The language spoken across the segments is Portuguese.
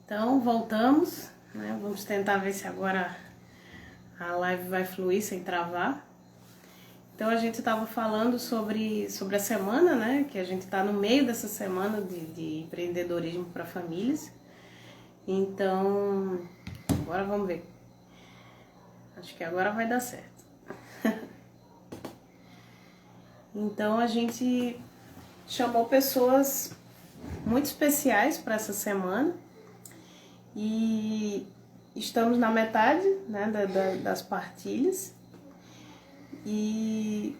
Então, voltamos, né? Vamos tentar ver se agora a live vai fluir sem travar. Então, a gente estava falando sobre a semana, né? Que a gente está no meio dessa semana de empreendedorismo para famílias. Então, agora vamos ver. Acho que agora vai dar certo. Então, a gente chamou pessoas muito especiais para essa semana. E estamos na metade, né, das partilhas. E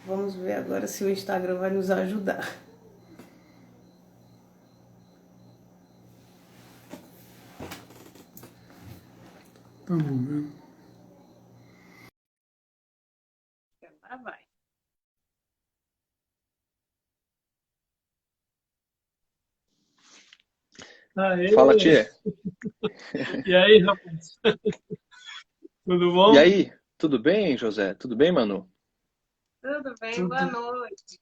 vamos ver agora se o Instagram vai nos ajudar. Vamos ver. Agora vai. Aê! Fala, Tchê. E aí, rapaz? Tudo bom? E aí, tudo bem, José? Tudo bem, Manu? Tudo bem, Tudo. boa noite.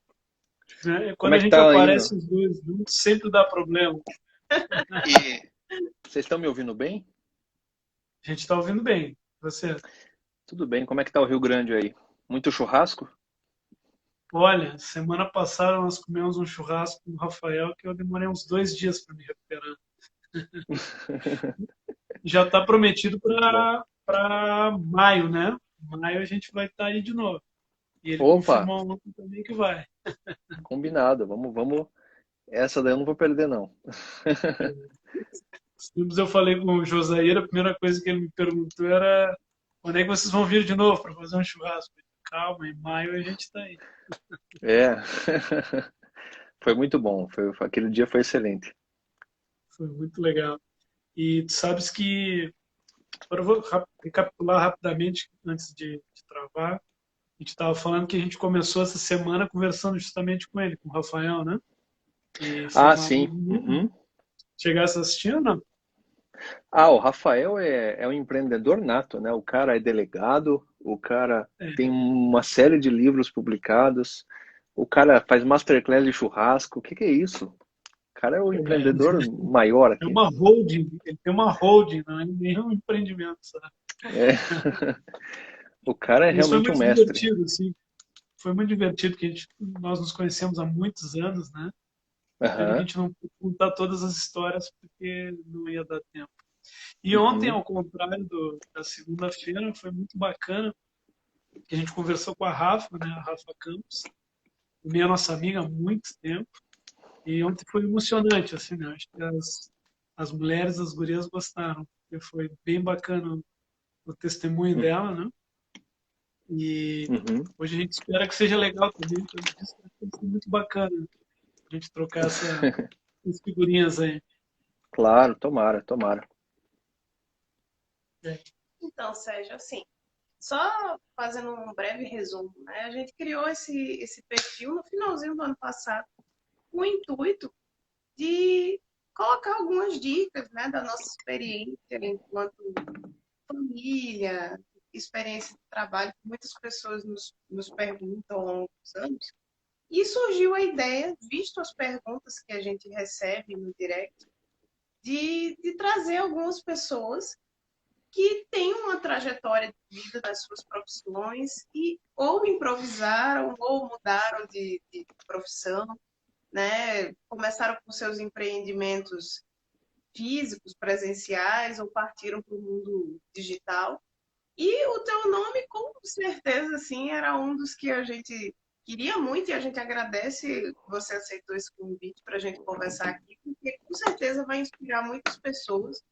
Quando Como a é que gente tá aparece indo? os dois juntos, sempre dá problema. E vocês estão me ouvindo bem? A gente tá ouvindo bem. Você? Tudo bem. Como é que tá o Rio Grande aí? Muito churrasco? Olha, semana passada nós comemos um churrasco com o Rafael que eu demorei uns 2 dias para me recuperar. Já está prometido Muito bom. para maio, né? Maio a gente vai estar aí de novo. E ele Opa, confirmou ontem também que vai. combinado. Vamos. Essa daí eu não vou perder, não. Simples, eu falei com o Josair, a primeira coisa que ele me perguntou era quando é que vocês vão vir de novo para fazer um churrasco? Calma, em maio a gente está aí. É. Foi muito bom. Aquele dia foi excelente. Foi muito legal. E tu sabes que, agora eu vou recapitular rapidamente antes de travar. A gente estava falando que a gente começou essa semana conversando justamente com ele, com o Rafael, né? E foi Ah, uma sim. Uhum. chegasse assistindo, não? Ah, o Rafael é um empreendedor nato, né? O cara é delegado, o cara tem É, uma série de livros publicados, o cara faz masterclass de churrasco. O que é isso? O cara é o é, empreendedor maior é aqui. uma holding, ele tem uma holding, não é nem um empreendimento, sabe? É. O cara é Isso foi realmente um muito mestre. divertido, assim. Foi muito divertido, porque nós nos conhecemos há muitos anos, né? Pena que a Aham. gente não pôde contar todas as histórias, porque não ia dar tempo. E ontem, Uhum. ao contrário da segunda-feira, foi muito bacana, que a gente conversou com a Rafa, né? A Rafa Campos, também é nossa amiga há muito tempo. E ontem foi emocionante, assim, né? Acho que as mulheres, as gurias gostaram, porque foi bem bacana o testemunho Uhum. dela, né? E Uhum. hoje a gente espera que seja legal também, então isso vai ser muito bacana a gente trocar essas figurinhas aí. Claro, tomara, tomara. É. Então, Sérgio, assim, só fazendo um breve resumo, né? A gente criou esse perfil no finalzinho do ano passado, com o intuito de colocar algumas dicas, né, da nossa experiência enquanto família, experiência de trabalho, que muitas pessoas nos perguntam ao longo dos anos. E surgiu a ideia, visto as perguntas que a gente recebe no direct, de trazer algumas pessoas que têm uma trajetória de vida nas suas profissões e ou improvisaram ou mudaram de profissão, né? Começaram com seus empreendimentos físicos, presenciais, ou partiram para o mundo digital. E o teu nome, com certeza, assim, era um dos que a gente queria muito e a gente agradece que você aceitou esse convite para a gente conversar aqui, porque com certeza vai inspirar muitas pessoas,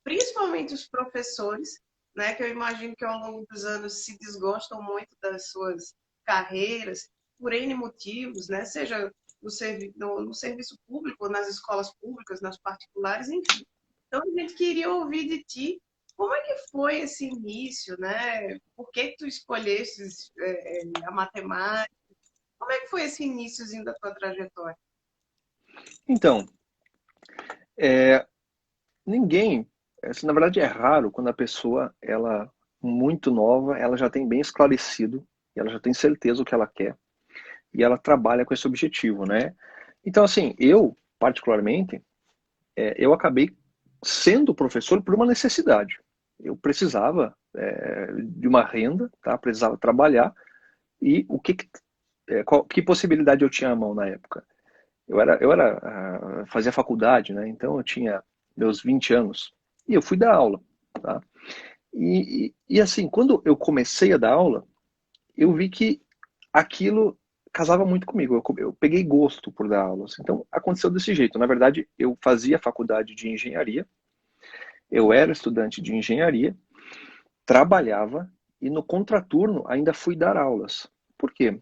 principalmente os professores, né, que eu imagino que ao longo dos anos se desgostam muito das suas carreiras, por N motivos, né, seja no serviço público, nas escolas públicas, nas particulares, enfim. Então, a gente queria ouvir de ti como é que foi esse início, né? Por que tu escolheste a matemática? Como é que foi esse iníciozinho da tua trajetória? Então, ninguém, na verdade é raro quando a pessoa, ela muito nova, ela já tem bem esclarecido, ela já tem certeza o que ela quer e ela trabalha com esse objetivo, né? Então, assim, eu particularmente, eu acabei sendo professor por uma necessidade. Eu precisava de uma renda, tá? Precisava trabalhar. E que possibilidade eu tinha à mão na época? Fazia faculdade, né? Então eu tinha meus 20 anos e eu fui dar aula, tá? E assim, quando eu comecei a dar aula, eu vi que aquilo casava muito comigo. Eu peguei gosto por dar aulas. Então aconteceu desse jeito. Na verdade, eu fazia faculdade de engenharia, eu era estudante de engenharia, trabalhava e no contraturno ainda fui dar aulas. Por quê?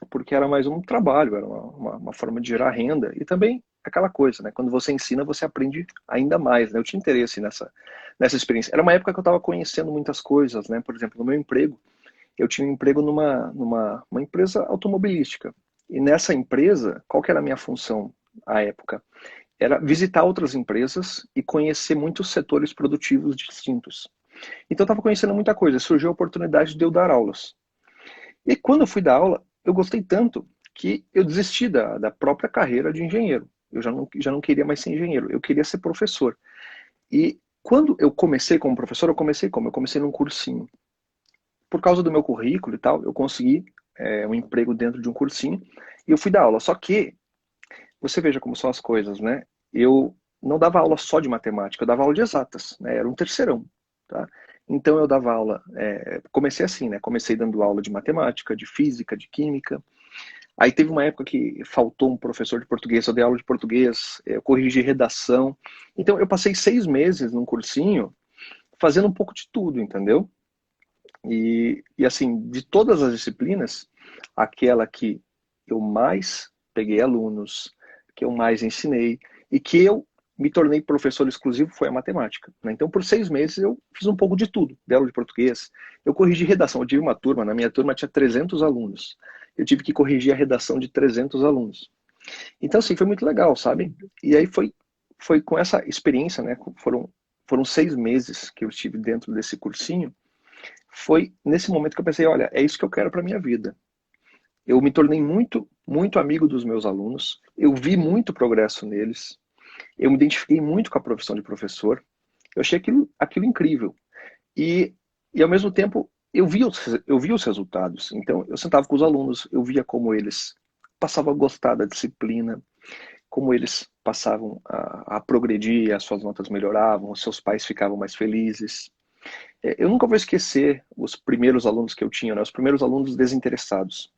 Porque era mais um trabalho, era uma forma de gerar renda e também aquela coisa, né? Quando você ensina, você aprende ainda mais, né? Eu tinha interesse nessa experiência. Era uma época que eu estava conhecendo muitas coisas, né? Por exemplo, no meu emprego, eu tinha um emprego numa empresa automobilística. E nessa empresa, qual que era a minha função à época? Era visitar outras empresas e conhecer muitos setores produtivos distintos. Então eu estava conhecendo muita coisa, surgiu a oportunidade de eu dar aulas. E quando eu fui dar aula, eu gostei tanto que eu desisti da própria carreira de engenheiro. Eu já não queria mais ser engenheiro, eu queria ser professor. E quando eu comecei como professor, eu comecei como? Eu comecei num cursinho. Por causa do meu currículo e tal, eu consegui um emprego dentro de um cursinho e eu fui dar aula. Só que, você veja como são as coisas, né? Eu não dava aula só de matemática, eu dava aula de exatas, né? Era um terceirão, tá? Então eu dava aula, comecei assim, né? Comecei dando aula de matemática, de física, de química. Aí teve uma época que faltou um professor de português, eu dei aula de português, eu corrigi redação. Então eu passei 6 meses num cursinho fazendo um pouco de tudo, entendeu? E assim, de todas as disciplinas, aquela que eu mais peguei alunos, que eu mais ensinei e que eu me tornei professor exclusivo foi a matemática, né? Então, por 6 meses, eu fiz um pouco de tudo. Dei aula de português, eu corrigi redação. Eu tive uma turma, na minha turma tinha 300 alunos. Eu tive que corrigir a redação de 300 alunos. Então, assim, foi muito legal, sabe? E aí foi com essa experiência, né? Foram 6 meses que eu estive dentro desse cursinho. Foi nesse momento que eu pensei, olha, é isso que eu quero para minha vida. Eu me tornei muito, muito amigo dos meus alunos. Eu vi muito progresso neles. Eu me identifiquei muito com a profissão de professor. Eu achei aquilo incrível. E ao mesmo tempo, eu via os resultados. Então, eu sentava com os alunos, eu via como eles passavam a gostar da disciplina, como eles passavam a progredir, as suas notas melhoravam, os seus pais ficavam mais felizes. Eu nunca vou esquecer os primeiros alunos que eu tinha, né? Os primeiros alunos desinteressados.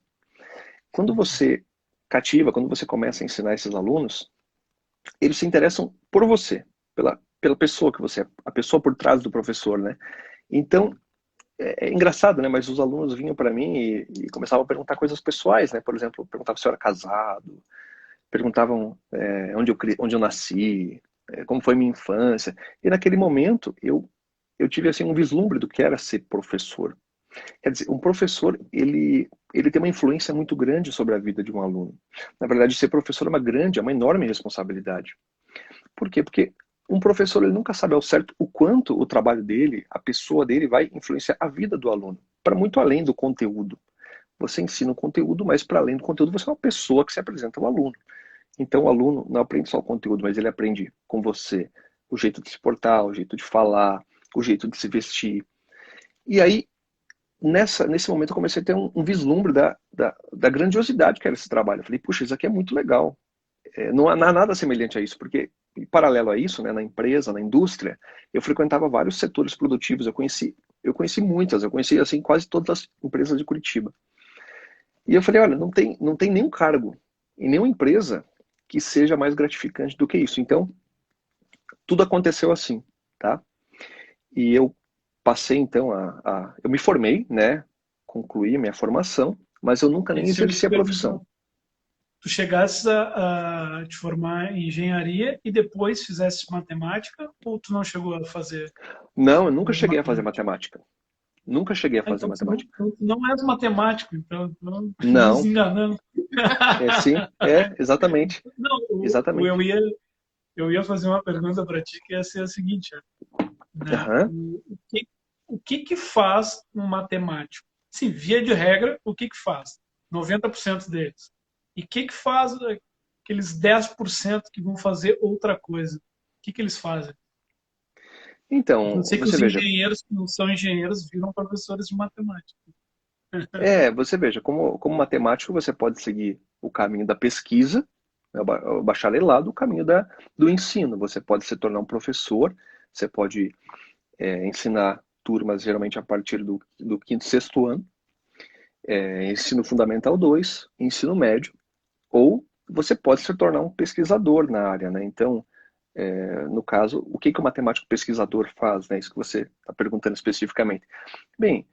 Quando você cativa, quando você começa a ensinar esses alunos, eles se interessam por você, pela pessoa que você é, a pessoa por trás do professor, né? Então, é engraçado, né? Mas os alunos vinham para mim e começavam a perguntar coisas pessoais, né? Por exemplo, perguntavam se eu era casado, perguntavam onde eu nasci, como foi minha infância. E naquele momento, eu tive assim um vislumbre do que era ser professor. Quer dizer, um professor, ele tem uma influência muito grande sobre a vida de um aluno. Na verdade, ser professor é uma enorme responsabilidade. Por quê? Porque um professor, ele nunca sabe ao certo o quanto o trabalho dele, a pessoa dele vai influenciar a vida do aluno, para muito além do conteúdo. Você ensina o conteúdo, mas para além do conteúdo, você é uma pessoa que se apresenta ao aluno. Então, o aluno não aprende só o conteúdo, mas ele aprende com você o jeito de se portar, o jeito de falar, o jeito de se vestir. E aí, nesse momento, eu comecei a ter um vislumbre da grandiosidade que era esse trabalho. Eu falei, puxa, isso aqui é muito legal. Não há nada semelhante a isso, porque, em paralelo a isso, né, na empresa, na indústria, eu frequentava vários setores produtivos. Eu conheci muitas, eu conheci assim, quase todas as empresas de Curitiba. E eu falei, olha, não tem nenhum cargo em nenhuma empresa que seja mais gratificante do que isso. Então, tudo aconteceu assim, tá? E eu passei, então, eu me formei, né? Concluí minha formação, mas eu nunca nem Se eu te exerci a profissão. perguntar, tu chegasses a te formar em engenharia e depois fizesse matemática, ou tu não chegou a fazer Não, eu nunca cheguei a fazer matemática? matemática. Nunca cheguei a Ah, fazer então matemática. tu não és matemático, então nos Não, enganando. sim, exatamente. Não, Exatamente. eu ia fazer uma pergunta para ti que ia ser a seguinte, né? Aham. O que faz um matemático? Sim, via de regra, o que faz? 90% deles. E o que faz aqueles 10% que vão fazer outra coisa. O que eles fazem? Eu Então, sei que você os veja, engenheiros que não são engenheiros viram professores de matemática. você veja, como matemático, você pode seguir o caminho da pesquisa, né, o bacharelado, o caminho do ensino. Você pode se tornar um professor, você pode ensinar turmas geralmente a partir do quinto, sexto ano, ensino fundamental 2, ensino médio, ou você pode se tornar um pesquisador na área, né? Então, no caso, o que o matemático pesquisador faz, né? Isso que você está perguntando especificamente. Bem,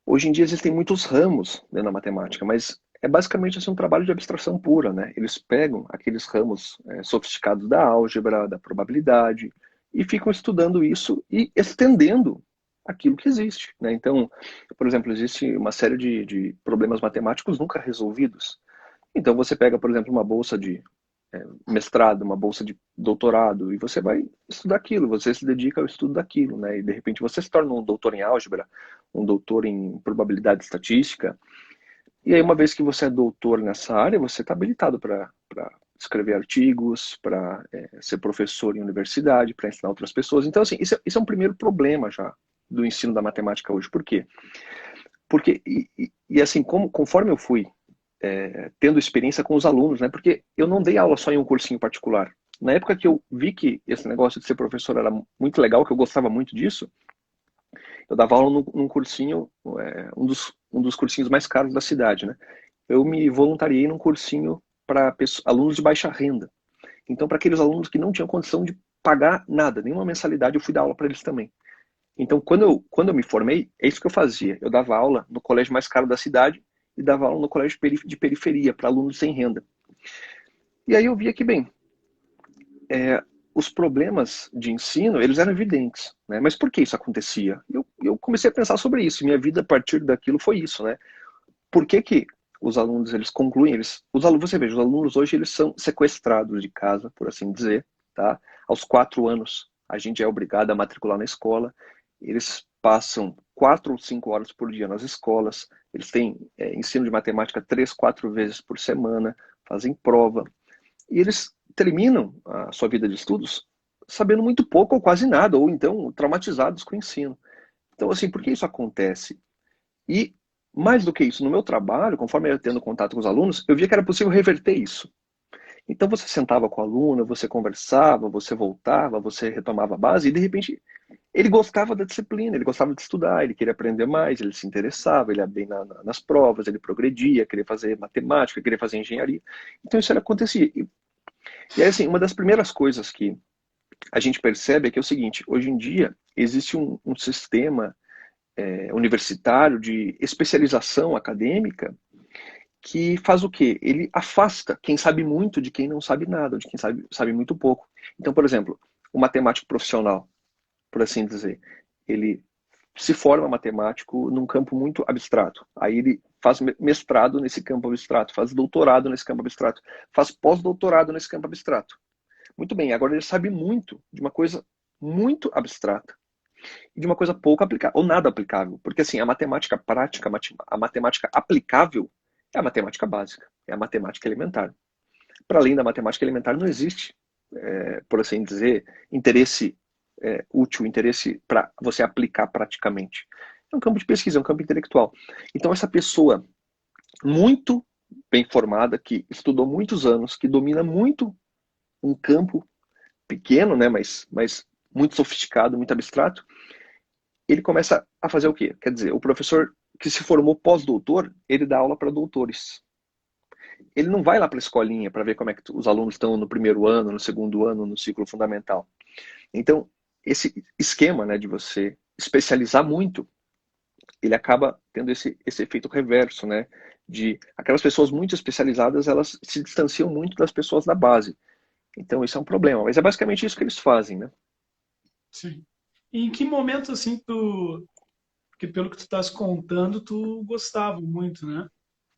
hoje em dia existem muitos ramos, né, na matemática, mas é basicamente assim, um trabalho de abstração pura, né? Eles pegam aqueles ramos sofisticados da álgebra, da probabilidade, e ficam estudando isso e estendendo aquilo que existe, né? Então, por exemplo, existe uma série de problemas matemáticos nunca resolvidos. Então, você pega, por exemplo, uma bolsa de mestrado, uma bolsa de doutorado, e você vai estudar aquilo, você se dedica ao estudo daquilo, né? E de repente você se torna um doutor em álgebra, um doutor em probabilidade estatística, e aí uma vez que você é doutor nessa área, você está habilitado para escrever artigos, para ser professor em universidade, para ensinar outras pessoas. Então, assim, isso é um primeiro problema já do ensino da matemática hoje. Por quê? Porque, assim, conforme eu fui tendo experiência com os alunos, né? Porque eu não dei aula só em um cursinho particular. Na época que eu vi que esse negócio de ser professor era muito legal, que eu gostava muito disso, eu dava aula num cursinho, um dos cursinhos mais caros da cidade, né? Eu me voluntariei num cursinho para alunos de baixa renda. Então, para aqueles alunos que não tinham condição de pagar nada, nenhuma mensalidade, eu fui dar aula para eles também. Então, quando eu me formei, é isso que eu fazia. Eu dava aula no colégio mais caro da cidade e dava aula no colégio de periferia, para alunos sem renda. E aí eu via que, bem, os problemas de ensino, eles eram evidentes, né? Mas por que isso acontecia? Eu comecei a pensar sobre isso. Minha vida, a partir daquilo, foi isso, né? Por que os alunos, eles concluem, você veja, os alunos hoje, eles são sequestrados de casa, por assim dizer, tá? Aos 4 anos, a gente é obrigado a matricular na escola. Eles passam 4 ou 5 horas por dia nas escolas. Eles têm ensino de matemática 3, 4 vezes por semana, fazem prova. E eles terminam a sua vida de estudos sabendo muito pouco ou quase nada, ou então traumatizados com o ensino. Então, assim, por que isso acontece? E, mais do que isso, no meu trabalho, conforme eu ia tendo contato com os alunos, eu via que era possível reverter isso. Então, você sentava com o aluno, você conversava, você voltava, você retomava a base, e, de repente, ele gostava da disciplina, ele gostava de estudar, ele queria aprender mais, ele se interessava, ele ia bem nas provas, ele progredia, queria fazer matemática, queria fazer engenharia. Então, isso acontecia. E aí, assim, uma das primeiras coisas que a gente percebe é que é o seguinte: hoje em dia existe um sistema universitário de especialização acadêmica que faz o quê? Ele afasta quem sabe muito de quem não sabe nada, ou de quem sabe muito pouco. Então, por exemplo, o matemático profissional, por assim dizer, ele se forma matemático num campo muito abstrato. Aí ele faz mestrado nesse campo abstrato, faz doutorado nesse campo abstrato, faz pós-doutorado nesse campo abstrato. Muito bem, agora ele sabe muito de uma coisa muito abstrata e de uma coisa pouco aplicável, ou nada aplicável. Porque assim, a matemática prática, a matemática aplicável é a matemática básica, é a matemática elementar. Para além da matemática elementar não existe, por assim dizer, interesse útil, interesse para você aplicar praticamente. É um campo de pesquisa, é um campo intelectual. Então essa pessoa muito bem formada, que estudou muitos anos, que domina muito um campo pequeno, né, mas muito sofisticado, muito abstrato, ele começa a fazer o quê? Quer dizer, o professor que se formou pós-doutor, ele dá aula para doutores. Ele não vai lá para a escolinha para ver como é que os alunos estão no primeiro ano, no segundo ano, no ciclo fundamental. Então, esse esquema, né, de você especializar muito, ele acaba tendo esse efeito reverso, né? De aquelas pessoas muito especializadas, elas se distanciam muito das pessoas da base. Então, isso é um problema. Mas é basicamente isso que eles fazem, né? Sim. E em que momento, assim, porque pelo que tu estás contando, tu gostava muito, né?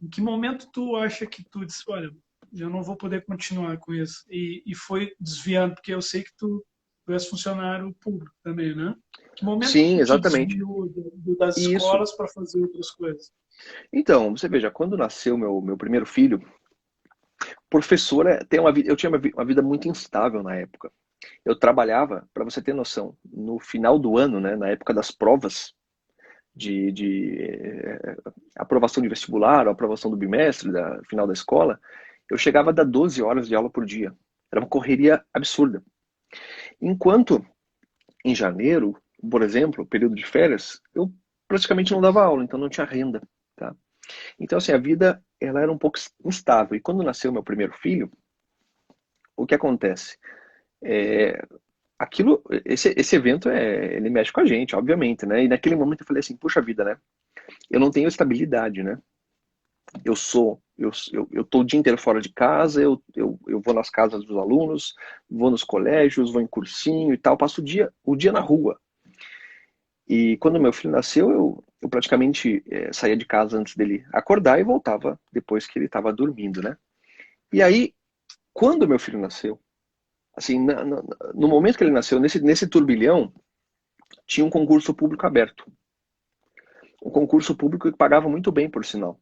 Em que momento tu acha que tu disse, olha, eu não vou poder continuar com isso? E foi desviando, porque eu sei que tu és funcionário público também, né? Que momento que Sim, tu te exatamente. desviou das Isso. escolas para fazer outras coisas? Então, você veja, quando nasceu meu primeiro filho, professora tem uma vida, eu tinha uma vida muito instável na época. Eu trabalhava, para você ter noção, no final do ano, né, na época das provas de aprovação de vestibular, ou aprovação do bimestre, da final da escola, eu chegava a dar 12 horas de aula por dia. Era uma correria absurda. Enquanto em janeiro, por exemplo, período de férias, eu praticamente não dava aula, então não tinha renda, tá? Então, assim, a vida, ela era um pouco instável. E quando nasceu meu primeiro filho, o que acontece? É, esse evento, ele mexe com a gente, obviamente, né? E naquele momento eu falei assim, puxa vida, né? Eu não tenho estabilidade, né? Eu tô o dia inteiro fora de casa, eu vou nas casas dos alunos, vou nos colégios, vou em cursinho e tal, passo o dia na rua. E quando meu filho nasceu, eu praticamente saía de casa antes dele acordar e voltava depois que ele estava dormindo, né? E aí, quando meu filho nasceu, assim, no momento que ele nasceu, nesse turbilhão, tinha um concurso público aberto. Um concurso público que pagava muito bem, por sinal.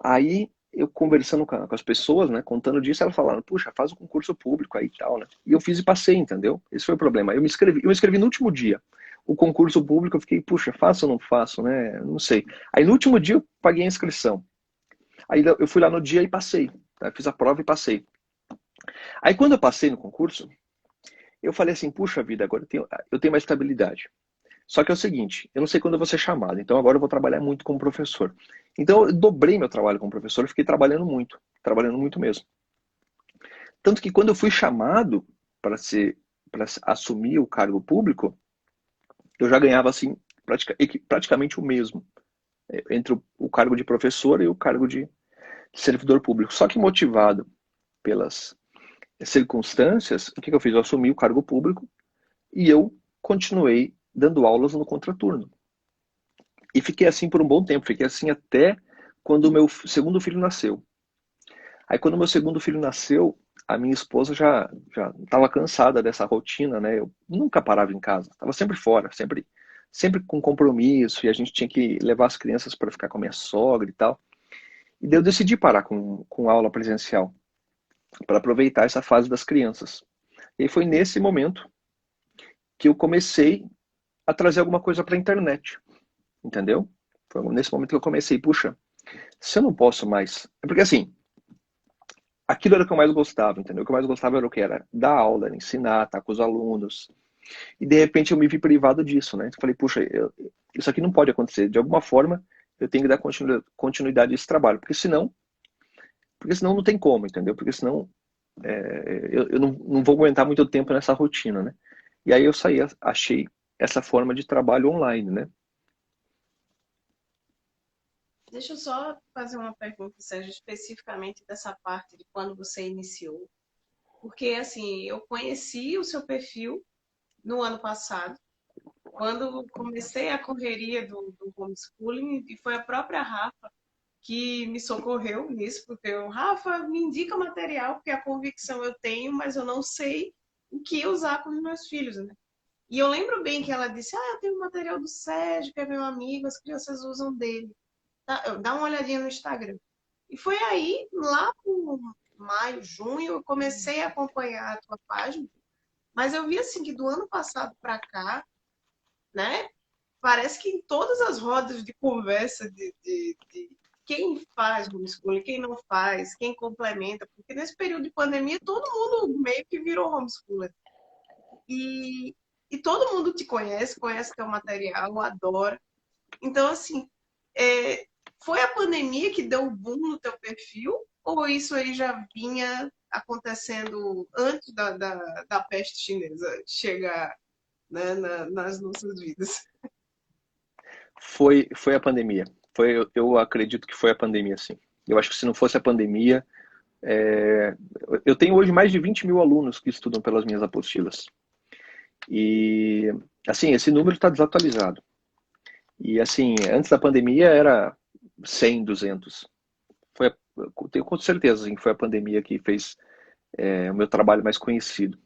Aí, eu conversando com as pessoas, né, contando disso, elas falaram, puxa, faz o concurso público aí e tal, né? E eu fiz e passei, entendeu? Esse foi o problema. Eu me inscrevi no último dia. O concurso público, eu fiquei, puxa, faço ou não faço, né? Não sei. Aí no último dia eu paguei a inscrição. Aí eu fui lá no dia e passei. Tá? Fiz a prova e passei. Aí quando eu passei no concurso, eu falei assim, puxa vida, agora eu tenho mais estabilidade. Só que é o seguinte, eu não sei quando eu vou ser chamado, então agora eu vou trabalhar muito como professor. Então eu dobrei meu trabalho como professor e fiquei trabalhando muito mesmo. Tanto que quando eu fui chamado para assumir o cargo público, eu já ganhava assim praticamente o mesmo entre o cargo de professor e o cargo de servidor público. Só que motivado pelas circunstâncias, o que eu fiz? Eu assumi o cargo público e eu continuei dando aulas no contraturno. E fiquei assim por um bom tempo, fiquei assim até quando o meu segundo filho nasceu. Aí quando o meu segundo filho nasceu, a minha esposa já estava cansada dessa rotina, né? Eu nunca parava em casa, estava sempre fora, sempre com compromisso, e a gente tinha que levar as crianças para ficar com a minha sogra e tal. E daí eu decidi parar com aula presencial, para aproveitar essa fase das crianças. E foi nesse momento que eu comecei a trazer alguma coisa para a internet, entendeu? Foi nesse momento que eu comecei, puxa, se eu não posso mais... Porque assim, aquilo era o que eu mais gostava, entendeu? O que eu mais gostava era o que? Era dar aula, era ensinar, estar com os alunos. E de repente eu me vi privado disso, né? Então, eu falei, puxa, isso aqui não pode acontecer. De alguma forma, eu tenho que dar continuidade a esse trabalho, porque senão não tem como, entendeu? Porque senão eu não vou aguentar muito tempo nessa rotina, né? E aí eu saí, achei essa forma de trabalho online, né? Deixa eu só fazer uma pergunta, Sérgio, especificamente dessa parte de quando você iniciou. Porque, assim, eu conheci o seu perfil no ano passado, quando comecei a correria do homeschooling, e foi a própria Rafa que me socorreu nisso, porque eu, Rafa, me indica material, porque a convicção eu tenho, mas eu não sei o que usar com os meus filhos, né? E eu lembro bem que ela disse, eu tenho material do Sérgio, que é meu amigo, as crianças usam dele. Dá uma olhadinha no Instagram. E foi aí, lá por maio, junho, eu comecei a acompanhar a tua página, mas eu vi assim que do ano passado para cá, né? Parece que em todas as rodas de conversa de quem faz homeschooling, quem não faz, quem complementa, porque nesse período de pandemia todo mundo meio que virou homeschooler. E, e todo mundo te conhece teu material, adora. Então, assim, é, foi a pandemia que deu o boom no teu perfil? Ou isso aí já vinha acontecendo antes da peste chinesa chegar, né, nas nossas vidas? Foi a pandemia. Eu acredito que foi a pandemia, sim. Eu acho que se não fosse a pandemia, é, eu tenho hoje mais de 20 mil alunos que estudam pelas minhas apostilas. E, assim, esse número está desatualizado. E, assim, antes da pandemia era 100, 200. Eu tenho com certeza assim, que foi a pandemia que fez o meu trabalho mais conhecido.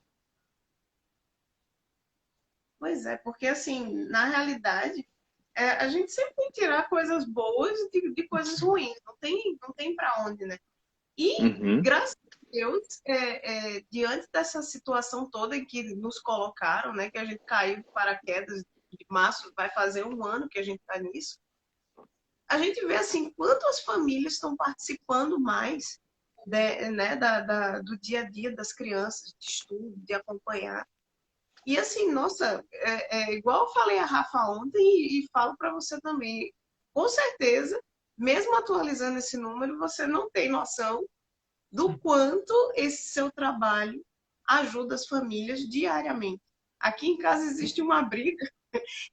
Pois é, porque assim, na realidade, a gente sempre tem que tirar coisas boas de coisas ruins. Não tem para onde, né? E, Uhum. graças a Deus, diante dessa situação toda em que nos colocaram, né, que a gente caiu de paraquedas de março, vai fazer um ano que a gente está nisso, a gente vê assim quantas famílias estão participando mais né, do dia a dia das crianças, de estudo, de acompanhar. E assim, nossa, igual eu falei a Rafa ontem e falo para você também, com certeza, mesmo atualizando esse número, você não tem noção do quanto esse seu trabalho ajuda as famílias diariamente. Aqui em casa existe uma briga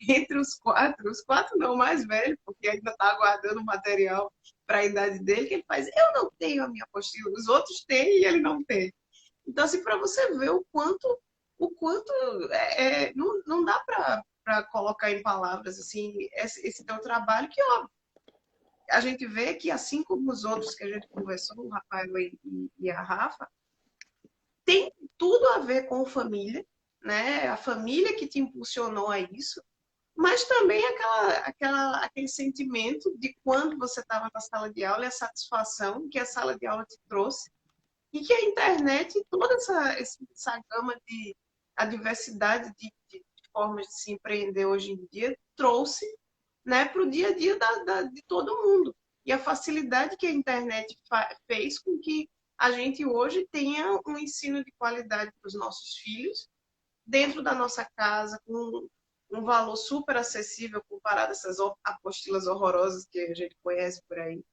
entre os quatro não, o mais velho, porque ainda está aguardando o material para a idade dele, que ele faz, eu não tenho a minha apostila, os outros têm e ele não tem. Então, assim, para você ver o quanto não dá para colocar em palavras assim esse teu trabalho, que ó, a gente vê que assim como os outros que a gente conversou, o Rafael e a Rafa, tem tudo a ver com família, né? A família que te impulsionou a isso, mas também aquele sentimento de quando você estava na sala de aula e a satisfação que a sala de aula te trouxe e que a internet, toda essa gama de a diversidade de formas de se empreender hoje em dia trouxe, né, para o dia a dia de todo mundo. E a facilidade que a internet fez com que a gente hoje tenha um ensino de qualidade para os nossos filhos, dentro da nossa casa, com um valor super acessível comparado a essas apostilas horrorosas que a gente conhece por aí.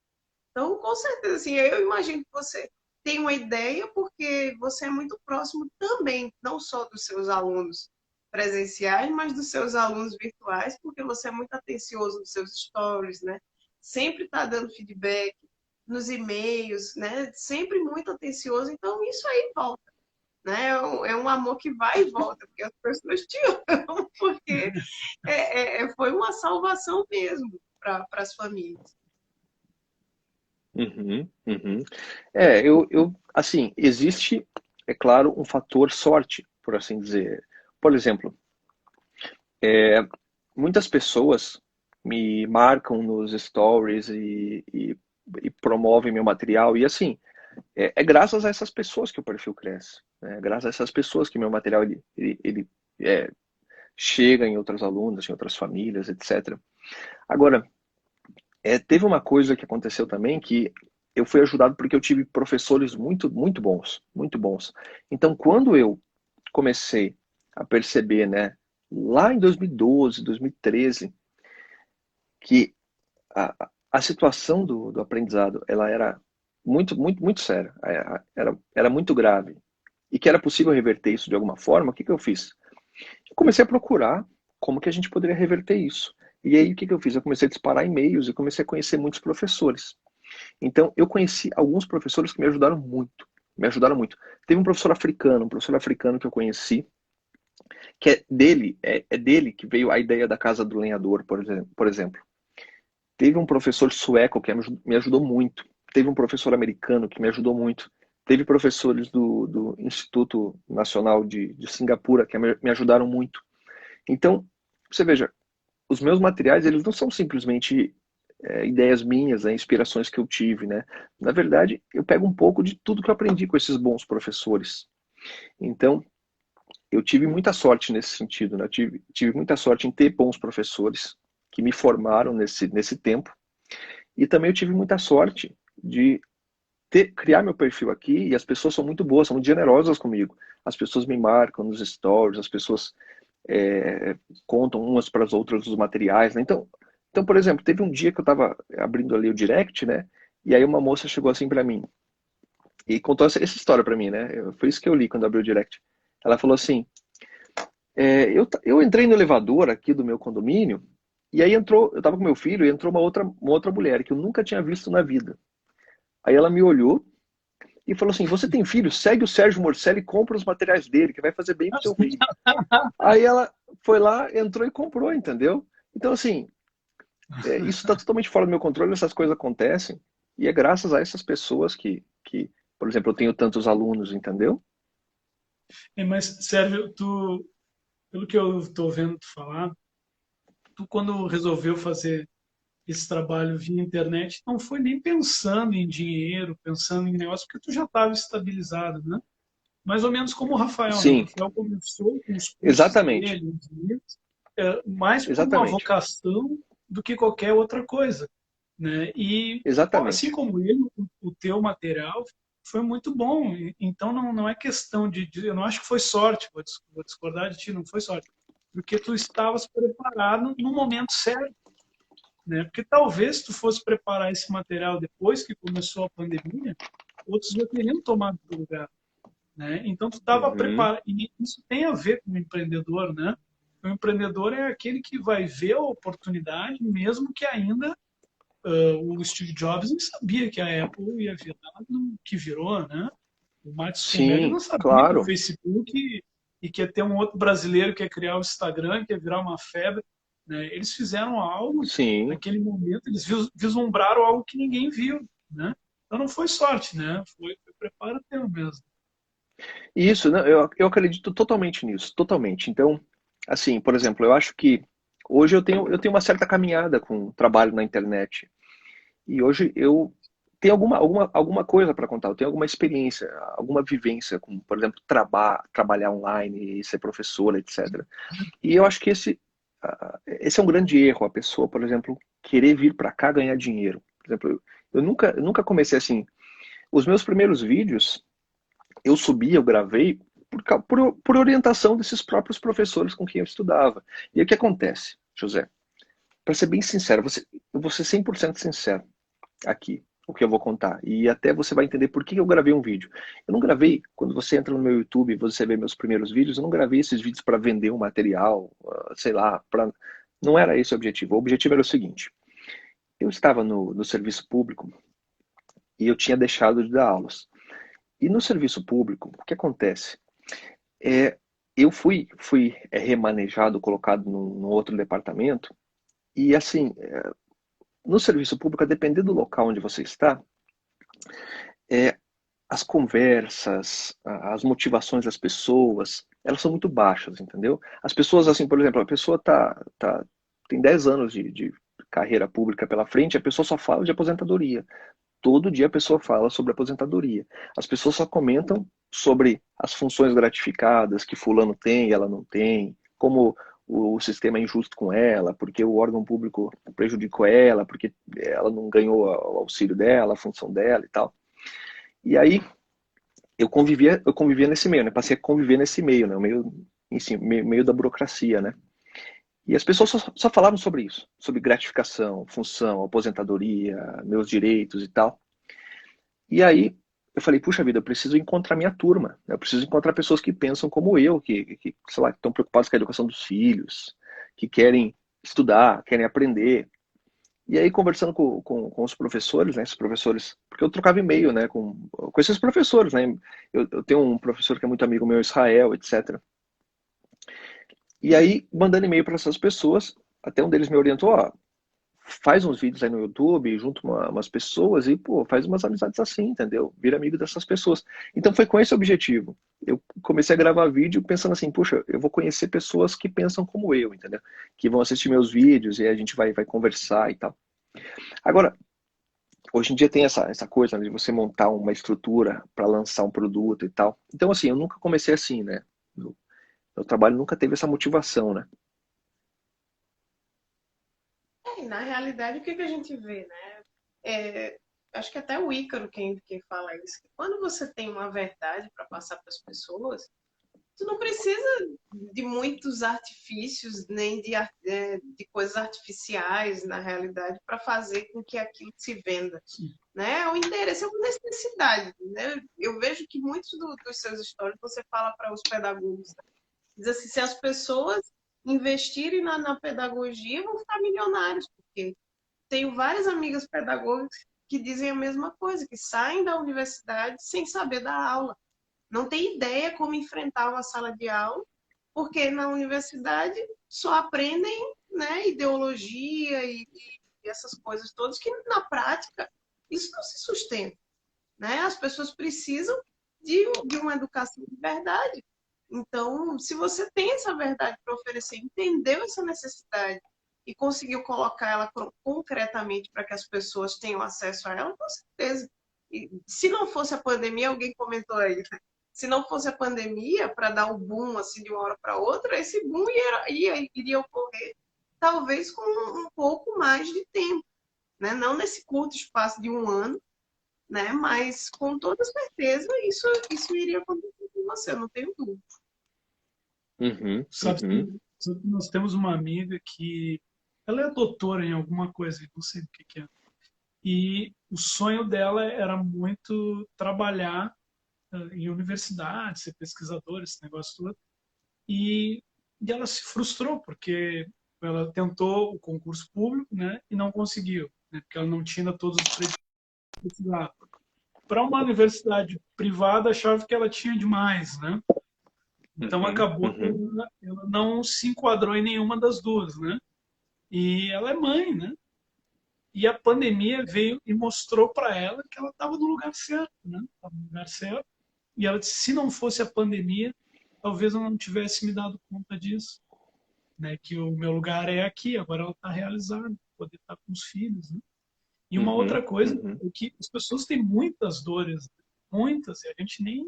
Então, com certeza, assim, eu imagino que você tem uma ideia, porque você é muito próximo também, não só dos seus alunos presenciais, mas dos seus alunos virtuais, porque você é muito atencioso nos seus stories, né? Sempre está dando feedback nos e-mails, né? Sempre muito atencioso. Então, isso aí volta, né? É um amor que vai e volta, porque as pessoas te amam, porque foi uma salvação mesmo para as famílias. Uhum, uhum. Assim, existe, é claro, um fator sorte, por assim dizer. Por exemplo, muitas pessoas me marcam nos stories e promovem meu material, e assim, é graças a essas pessoas que o perfil cresce, né? É graças a essas pessoas que meu material ele chega em outros alunos, em outras famílias, etc. Agora, teve uma coisa que aconteceu também que eu fui ajudado porque eu tive professores muito, muito bons, muito bons. Então, quando eu comecei a perceber, né, lá em 2012, 2013, que a situação do aprendizado, ela era muito, muito, muito séria, era muito grave, e que era possível reverter isso de alguma forma, o que eu fiz? Eu comecei a procurar como que a gente poderia reverter isso. E aí, o que eu fiz? Eu comecei a disparar e-mails e comecei a conhecer muitos professores. Então, eu conheci alguns professores que me ajudaram muito. Me ajudaram muito. Teve um professor africano que eu conheci, que é dele que veio a ideia da Casa do Lenhador, por exemplo. Teve um professor sueco que me ajudou muito. Teve um professor americano que me ajudou muito. Teve professores do Instituto Nacional de Singapura que me ajudaram muito. Então, você veja, os meus materiais, eles não são simplesmente ideias minhas, inspirações que eu tive, né? Na verdade, eu pego um pouco de tudo que eu aprendi com esses bons professores. Então, eu tive muita sorte nesse sentido, né? Tive muita sorte em ter bons professores que me formaram nesse tempo. E também eu tive muita sorte de criar meu perfil aqui, e as pessoas são muito boas, são muito generosas comigo. As pessoas me marcam nos stories, as pessoas contam umas para as outras os materiais, né? Então, por exemplo, teve um dia que eu estava abrindo ali o direct, né? E aí uma moça chegou assim para mim e contou essa história para mim, né? Foi isso que eu li quando abri o direct. Ela falou assim: eu entrei no elevador aqui do meu condomínio e aí eu estava com meu filho e entrou uma outra mulher que eu nunca tinha visto na vida. Aí ela me olhou e falou assim: você tem filho? Segue o Sérgio Morcelli e compra os materiais dele, que vai fazer bem pro seu filho. Aí ela foi lá, entrou e comprou, entendeu? Então, assim, isso está totalmente fora do meu controle, essas coisas acontecem, e é graças a essas pessoas que, por exemplo, eu tenho tantos alunos, entendeu? Mas, Sérgio, pelo que eu estou vendo tu falar, tu quando resolveu fazer esse trabalho via internet, não foi nem pensando em dinheiro, pensando em negócio, porque tu já estava estabilizado, né? Mais ou menos como o Rafael, né? O Sim, Rafael começou com os cursos exatamente, dele, os livros, mais por uma exatamente, vocação do que qualquer outra coisa, né? E assim exatamente. como ele, o teu material foi muito bom. Então não é questão eu não acho que foi sorte, vou discordar de ti, não foi sorte, porque tu estavas preparado no momento certo, né? Porque talvez se tu fosse preparar esse material depois que começou a pandemia, outros já teriam tomado teu lugar, né? Então tu estava Uhum. preparado, e isso tem a ver com o empreendedor, né? O empreendedor é aquele que vai ver a oportunidade, mesmo que ainda o Steve Jobs não sabia que a Apple ia virar no que virou, né? O Mark Zuckerberg Sim, não sabia que o claro, Facebook e que ia ter um outro brasileiro que ia criar o Instagram, que ia virar uma febre, né? Eles fizeram algo sim. naquele momento, eles vislumbraram algo que ninguém viu, né? Então não foi sorte, né? Foi preparo teu mesmo. Isso, né, eu acredito totalmente nisso, totalmente. Então, assim, por exemplo, eu acho que hoje eu tenho uma certa caminhada com o trabalho na internet. E hoje eu tenho alguma coisa para contar, eu tenho alguma experiência, alguma vivência com, por exemplo, trabalhar online, ser professor, etc. E eu acho que esse é um grande erro, a pessoa, por exemplo, querer vir para cá ganhar dinheiro. Por exemplo, eu nunca comecei assim. Os meus primeiros vídeos, eu subi, eu gravei por orientação desses próprios professores com quem eu estudava. E o que acontece, José? Para ser bem sincero, eu vou ser 100% sincero aqui, o que eu vou contar. E até você vai entender por que eu gravei um vídeo. Eu não gravei, quando você entra no meu YouTube e você vê meus primeiros vídeos, eu não gravei esses vídeos para vender um material, sei lá, não era esse o objetivo. O objetivo era o seguinte: eu estava no serviço público e eu tinha deixado de dar aulas. E no serviço público, o que acontece? É, eu fui remanejado, colocado num outro departamento, e assim, no serviço público, a depender do local onde você está, é, as conversas, as motivações das pessoas, elas são muito baixas, entendeu? As pessoas, assim, por exemplo, a pessoa tem 10 anos de carreira pública pela frente, a pessoa só fala de aposentadoria. Todo dia a pessoa fala sobre aposentadoria. As pessoas só comentam sobre as funções gratificadas que fulano tem e ela não tem, como o sistema é injusto com ela, porque o órgão público prejudicou ela, porque ela não ganhou o auxílio dela, a função dela e tal. E aí eu convivia nesse meio, né? Passei a conviver nesse meio, né? O meio, enfim, meio da burocracia, né? E as pessoas só falavam sobre isso, sobre gratificação, função, aposentadoria, meus direitos e tal. E aí eu falei, puxa vida, eu preciso encontrar minha turma, né? Eu preciso encontrar pessoas que pensam como eu, que sei lá, que estão preocupadas com a educação dos filhos, que querem estudar, querem aprender. E aí, conversando com os professores, né, esses professores, porque eu trocava e-mail, né, com esses professores, né, eu tenho um professor que é muito amigo meu, Israel, etc. E aí, mandando e-mail para essas pessoas, até um deles me orientou, ó, faz uns vídeos aí no YouTube, junto umas pessoas e, pô, faz umas amizades assim, entendeu? Vira amigo dessas pessoas. Então foi com esse objetivo. Eu comecei a gravar vídeo pensando assim, puxa, eu vou conhecer pessoas que pensam como eu, entendeu? Que vão assistir meus vídeos e a gente vai conversar e tal. Agora, hoje em dia tem essa coisa, né, de você montar uma estrutura para lançar um produto e tal. Então, assim, eu nunca comecei assim, né? Meu trabalho nunca teve essa motivação, né? E na realidade, o que que a gente vê, né? É, acho que até o Ícaro quem fala isso, que quando você tem uma verdade para passar para as pessoas, tu não precisa de muitos artifícios, nem de coisas artificiais, na realidade, para fazer com que aquilo se venda. Né? O interesse é uma necessidade. Né? Eu vejo que muitos dos seus stories você fala para os pedagogos. Né? Diz assim, se as pessoas investirem na pedagogia, vão ficar milionários, porque tenho várias amigas pedagogas que dizem a mesma coisa, que saem da universidade sem saber dar aula. Não tem ideia como enfrentar uma sala de aula, porque na universidade só aprendem, né, ideologia e essas coisas todas, que na prática isso não se sustenta. Né? As pessoas precisam de uma educação de verdade. Então, se você tem essa verdade para oferecer, entendeu essa necessidade e conseguiu colocar ela concretamente para que as pessoas tenham acesso a ela, com certeza. E se não fosse a pandemia, alguém comentou aí, né? Se não fosse a pandemia, para dar o boom assim de uma hora para outra, esse boom iria ocorrer talvez com um pouco mais de tempo, né? Não nesse curto espaço de um ano, né? Mas com toda certeza isso iria acontecer com você, eu não tenho dúvida. Uhum, Sabe, uhum, sabe que nós temos uma amiga que ela é doutora em alguma coisa, não sei o que que é. E o sonho dela era muito trabalhar em universidade, ser pesquisadora, esse negócio todo. E, e ela se frustrou, porque ela tentou o concurso público, né, e não conseguiu, né, porque ela não tinha todos os créditos que precisava. Para uma universidade privada, achava que ela tinha demais, né? Então uhum, acabou que uhum, ela não se enquadrou em nenhuma das duas, né? E ela é mãe, né? E a pandemia veio e mostrou para ela que ela estava no lugar certo, né? Estava no lugar certo. E ela disse, se não fosse a pandemia, talvez eu não tivesse me dado conta disso, né? Que o meu lugar é aqui, agora ela está realizada, poder estar com os filhos, né? E uma outra uhum, coisa uhum, é que as pessoas têm muitas dores, né? Muitas, e a gente nem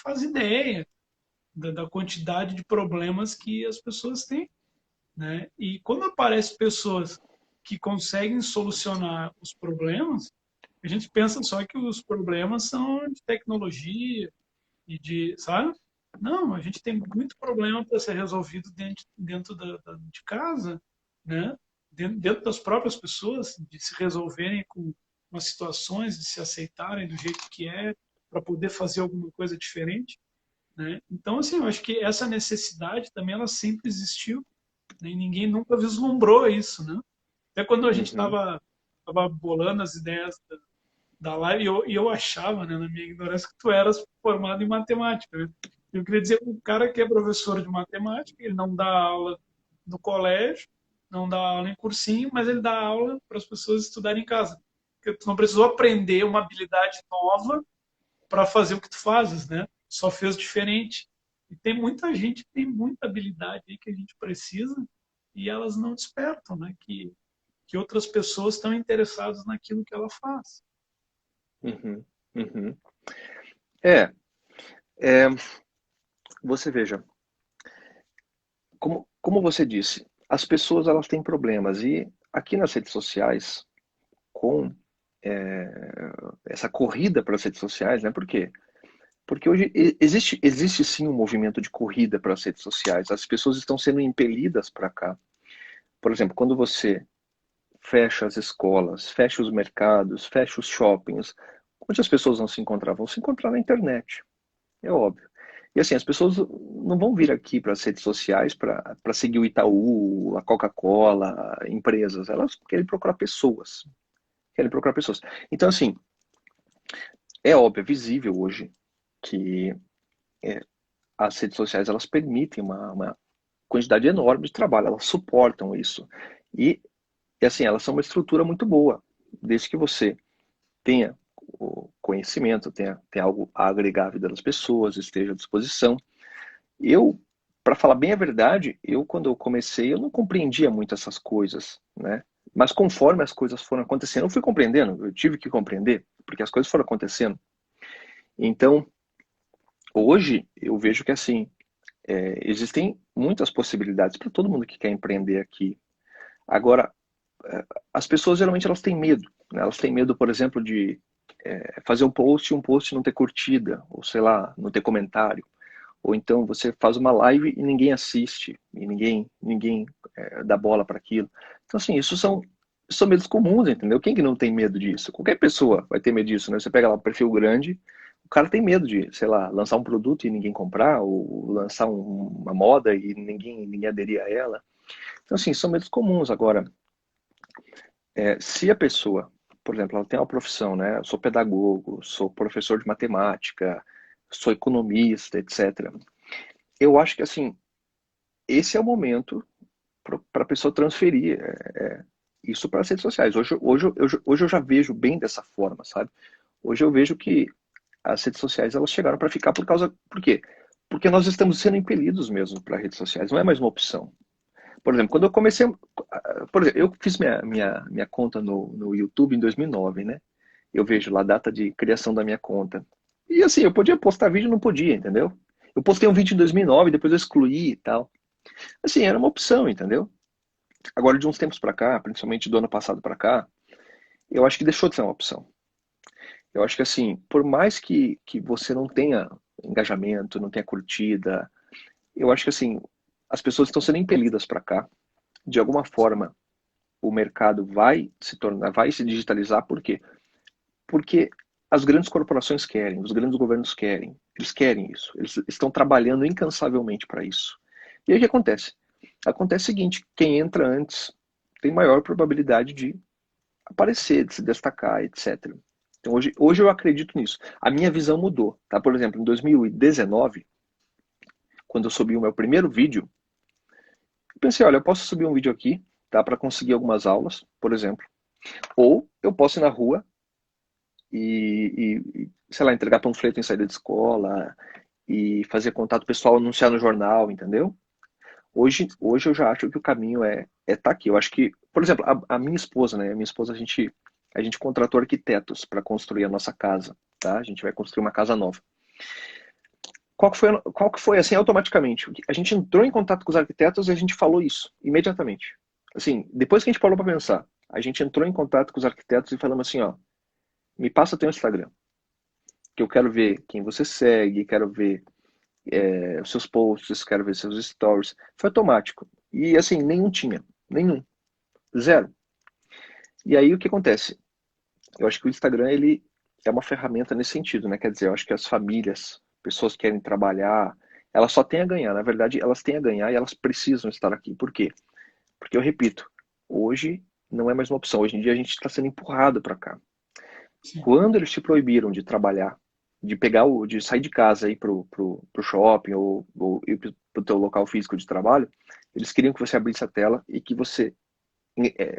faz ideia da quantidade de problemas que as pessoas têm, né? E quando aparecem pessoas que conseguem solucionar os problemas, a gente pensa só que os problemas são de tecnologia e de, sabe? Não, a gente tem muito problema para ser resolvido dentro de casa, né? Dentro das próprias pessoas, de se resolverem com as situações, de se aceitarem do jeito que é, para poder fazer alguma coisa diferente, né? Então, assim, eu acho que essa necessidade também ela sempre existiu, né? E ninguém nunca vislumbrou isso, né? Até quando a gente uhum, tava bolando as ideias da live, e eu achava, né, na minha ignorância, que tu eras formado em matemática, né? Eu queria dizer, o cara que é professor de matemática, ele não dá aula no colégio, não dá aula em cursinho, mas ele dá aula para as pessoas estudarem em casa. Porque tu não precisou aprender uma habilidade nova para fazer o que tu fazes, né? Só fez diferente. E tem muita gente que tem muita habilidade aí que a gente precisa e elas não despertam, né? Que outras pessoas estão interessadas naquilo que ela faz. uhum, uhum. É, é, você veja, como você disse, as pessoas elas têm problemas e aqui nas redes sociais, com essa corrida para as redes sociais, né? Por quê? Porque hoje existe sim um movimento de corrida para as redes sociais. As pessoas estão sendo impelidas para cá. Por exemplo, quando você fecha as escolas, fecha os mercados, fecha os shoppings, onde as pessoas vão se encontrar? Vão se encontrar na internet, é óbvio. E assim, as pessoas não vão vir aqui para as redes sociais para seguir o Itaú, a Coca-Cola, empresas. Elas querem procurar pessoas. Querem procurar pessoas. Então, assim, é óbvio, é visível hoje que as redes sociais elas permitem uma quantidade enorme de trabalho, elas suportam isso. E, e assim, elas são uma estrutura muito boa, desde que você tenha o conhecimento, tenha algo a agregar à vida das pessoas, esteja à disposição. Eu, para falar bem a verdade, quando eu comecei, eu não compreendia muito essas coisas, né? Mas conforme as coisas foram acontecendo, eu fui compreendendo, eu tive que compreender, porque as coisas foram acontecendo. Então, hoje, eu vejo que assim, existem muitas possibilidades para todo mundo que quer empreender aqui. Agora, as pessoas geralmente elas têm medo, né? Elas têm medo, por exemplo, de fazer um post não ter curtida, ou sei lá, não ter comentário. Ou então você faz uma live e ninguém assiste, e ninguém dá bola para aquilo. Então, assim, isso são medos comuns, entendeu? Quem que não tem medo disso? Qualquer pessoa vai ter medo disso, né? Você pega lá um perfil grande, o cara tem medo de, sei lá, lançar um produto e ninguém comprar, ou lançar uma moda e ninguém aderir a ela. Então, assim, são medos comuns. Agora, se a pessoa, por exemplo, ela tem uma profissão, né? Eu sou pedagogo, sou professor de matemática, sou economista, etc. Eu acho que, assim, esse é o momento para a pessoa transferir isso para as redes sociais. Hoje eu já vejo bem dessa forma, sabe? Hoje eu vejo que as redes sociais elas chegaram para ficar por quê? Porque nós estamos sendo impelidos mesmo para redes sociais, não é mais uma opção. Por exemplo, quando eu comecei, por exemplo, eu fiz minha conta no YouTube em 2009, né? Eu vejo lá a data de criação da minha conta. E assim, eu podia postar vídeo, não podia, entendeu? Eu postei um vídeo em 2009, depois eu excluí e tal. Assim, era uma opção, entendeu? Agora, de uns tempos pra cá, principalmente do ano passado pra cá, eu acho que deixou de ser uma opção. Eu acho que assim, por mais que você não tenha engajamento, não tenha curtida, eu acho que assim, as pessoas estão sendo impelidas pra cá. De alguma forma, o mercado vai se tornar, vai se digitalizar, por quê? Porque as grandes corporações querem, os grandes governos querem, eles querem isso, eles estão trabalhando incansavelmente para isso. E aí o que acontece? Acontece o seguinte, quem entra antes tem maior probabilidade de aparecer, de se destacar, etc. Então hoje eu acredito nisso. A minha visão mudou, tá? Por exemplo, em 2019, quando eu subi o meu primeiro vídeo, eu pensei, olha, eu posso subir um vídeo aqui, tá, para conseguir algumas aulas, por exemplo, ou eu posso ir na rua sei lá, entregar panfleto em saída de escola e fazer contato pessoal, anunciar no jornal, entendeu? Hoje eu já acho que o caminho é tá aqui. Eu acho que, por exemplo, a minha esposa, né? A minha esposa, a gente contratou arquitetos para construir a nossa casa, tá? A gente vai construir uma casa nova. Qual que foi assim, automaticamente? A gente entrou em contato com os arquitetos e a gente falou isso, imediatamente. Assim, depois que a gente parou para pensar, a gente entrou em contato com os arquitetos e falamos assim, ó, me passa teu Instagram, que eu quero ver quem você segue, quero ver os seus posts, quero ver seus stories. Foi automático. E assim, nenhum tinha. Nenhum. Zero. E aí o que acontece? Eu acho que o Instagram, ele é uma ferramenta nesse sentido, né? Quer dizer, eu acho que as famílias, pessoas que querem trabalhar, elas só têm a ganhar. Na verdade, elas têm a ganhar e elas precisam estar aqui. Por quê? Porque eu repito, hoje não é mais uma opção. Hoje em dia a gente está sendo empurrado para cá. Sim. Quando eles te proibiram de trabalhar, de sair de casa e ir pro shopping ou ir pro teu local físico de trabalho, eles queriam que você abrisse a tela e que você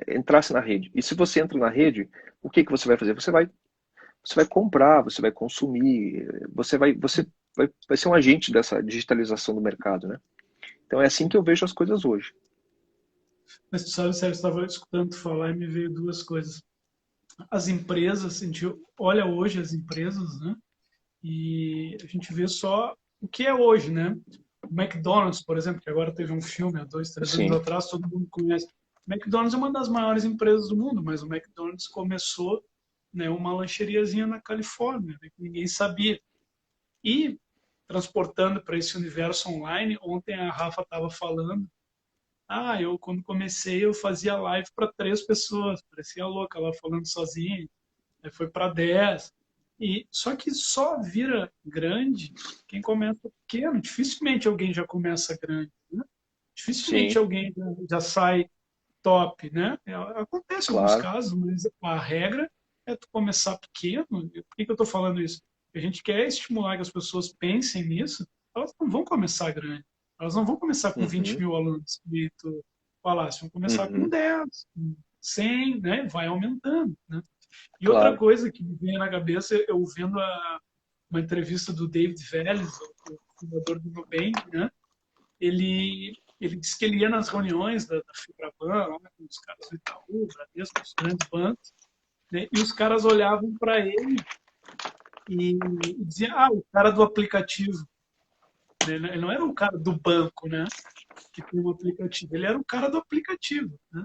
entrasse na rede. E se você entra na rede, o que você vai fazer? Você vai comprar, você vai consumir, você vai ser um agente dessa digitalização do mercado, né? Então é assim que eu vejo as coisas hoje. Mas tu sabe, Sérgio, eu estava escutando tu falar e me veio duas coisas. As empresas, a gente olha hoje as empresas, né? E a gente vê só o que é hoje, né? O McDonald's, por exemplo, que agora teve um filme há 2, 3 anos Sim, atrás, todo mundo conhece. O McDonald's é uma das maiores empresas do mundo, mas o McDonald's começou, né, uma lancheriazinha na Califórnia, né, que ninguém sabia. E transportando para esse universo online, ontem a Rafa estava falando, eu quando comecei eu fazia live para 3 pessoas, parecia louca lá falando sozinha, aí foi para 10. E só que só vira grande quem começa pequeno. Dificilmente alguém já começa grande, né? Dificilmente sim, alguém já sai top, né? Acontece em alguns claro. casos, mas a regra é tu começar pequeno. Por que que eu estou falando isso? A gente quer estimular que as pessoas pensem nisso, elas não vão começar grande. Elas não vão começar com 20 Uhum, mil alunos, e tu falasse, vão começar com uhum, 10, com 100, né? Vai aumentando, né? E outra claro. coisa que me vem na cabeça, eu vendo uma entrevista do David Vélez, o fundador do Nubank, né? Ele disse que ele ia nas reuniões da Fibraban, lá, com os caras do Itaú, Bradesco, os grandes bancos, né? E os caras olhavam para ele e diziam, o cara do aplicativo. Né? Ele não era o cara do banco, né? Que tem um aplicativo. Ele era o cara do aplicativo, né?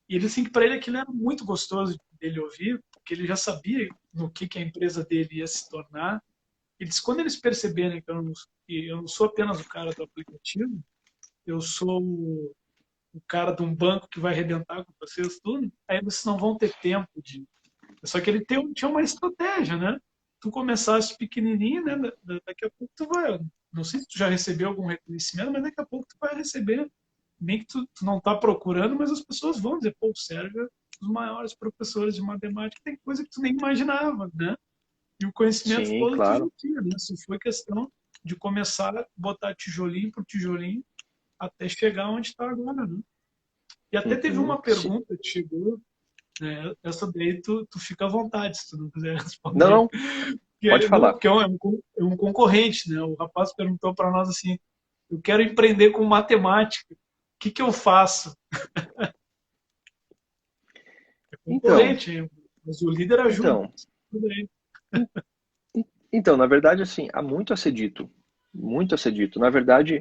E ele assim que para ele aquilo era muito gostoso dele ouvir, porque ele já sabia no que a empresa dele ia se tornar. Ele disse, quando eles perceberem que eu não sou apenas o cara do aplicativo, eu sou o cara de um banco que vai arrebentar com vocês tudo, aí vocês não vão ter tempo de... Só que ele tinha uma estratégia, né? Tu começasse pequenininho, né? Daqui a pouco tu vai... Não sei se tu já recebeu algum reconhecimento, mas daqui a pouco tu vai receber. Nem que tu não tá procurando, mas as pessoas vão dizer, pô, o Sérgio é um dos maiores professores de matemática, tem coisa que tu nem imaginava, né? E o conhecimento Sim, todo tu já claro. tinha, né? Só foi questão de começar a botar tijolinho por tijolinho até chegar onde está agora, né? E até teve Uhum, uma sim. pergunta que chegou, né? Essa daí tu fica à vontade se tu não quiser Não, responder. não, pode Não, falar. porque é um concorrente, né? O rapaz perguntou para nós assim, eu quero empreender com matemática. que eu faço? É Então, concorrente, mas o líder ajuda. então, Tudo bem. então, na verdade, assim, há muito a ser dito. Muito a ser dito. Na verdade,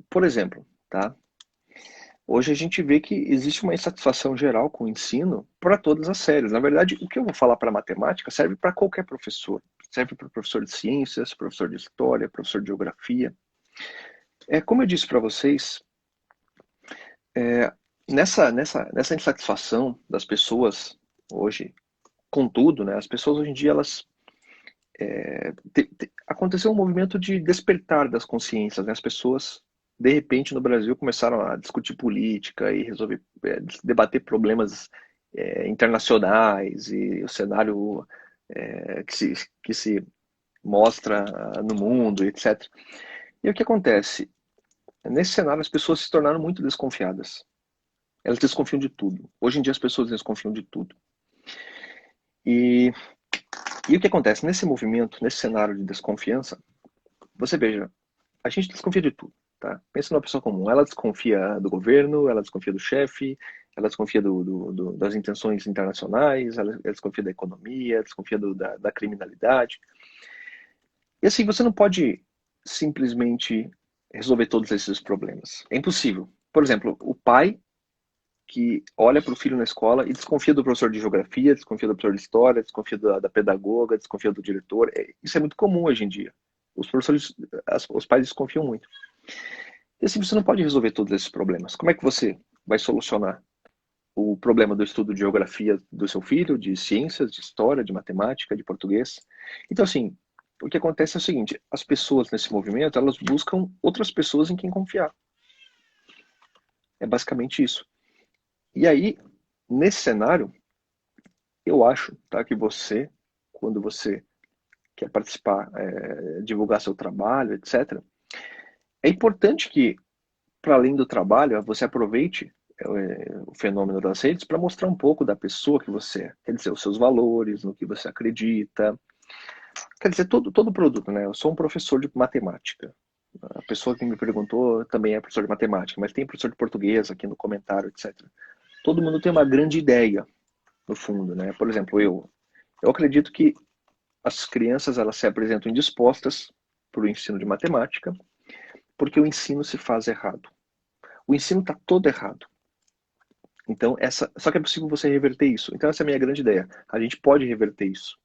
por exemplo, tá? Hoje a gente vê que existe uma insatisfação geral com o ensino para todas as séries. Na verdade, o que eu vou falar para matemática serve para qualquer professor. Serve para professor de ciências, professor de história, professor de geografia. Como eu disse para vocês, nessa insatisfação das pessoas hoje, contudo, né, as pessoas hoje em dia, elas aconteceu um movimento de despertar das consciências, né? As pessoas, de repente, no Brasil, começaram a discutir política e resolver debater problemas internacionais e o cenário que se mostra no mundo, etc. E o que acontece? Nesse cenário, as pessoas se tornaram muito desconfiadas. Elas desconfiam de tudo. Hoje em dia, as pessoas desconfiam de tudo. E o que acontece? Nesse movimento, nesse cenário de desconfiança, você veja, a gente desconfia de tudo, tá? Pensa numa pessoa comum. Ela desconfia do governo, ela desconfia do chefe, ela desconfia das intenções internacionais, ela desconfia da economia, desconfia da criminalidade. E assim, você não pode simplesmente resolver todos esses problemas. É impossível. Por exemplo, o pai que olha para o filho na escola e desconfia do professor de geografia, desconfia do professor de história, desconfia da pedagoga, desconfia do diretor. Isso é muito comum hoje em dia. Os professores, os pais desconfiam muito. E assim, você não pode resolver todos esses problemas. Como é que você vai solucionar o problema do estudo de geografia do seu filho, de ciências, de história, de matemática, de português? Então, assim, o que acontece é o seguinte, as pessoas nesse movimento, elas buscam outras pessoas em quem confiar. É basicamente isso. E aí, nesse cenário, eu acho, tá, que você, quando você quer participar, divulgar seu trabalho, etc., é importante que, para além do trabalho, você aproveite o fenômeno das redes para mostrar um pouco da pessoa que você é. Quer dizer, os seus valores, no que você acredita. Quer dizer, todo o produto, né? Eu sou um professor de matemática. A pessoa que me perguntou também é professor de matemática, mas tem professor de português aqui no comentário, etc. Todo mundo tem uma grande ideia, no fundo, né? Por exemplo, eu acredito que as crianças, elas se apresentam indispostas para o ensino de matemática, porque o ensino se faz errado. O ensino está todo errado. Então, só que é possível você reverter isso. Então, essa é a minha grande ideia. A gente pode reverter isso.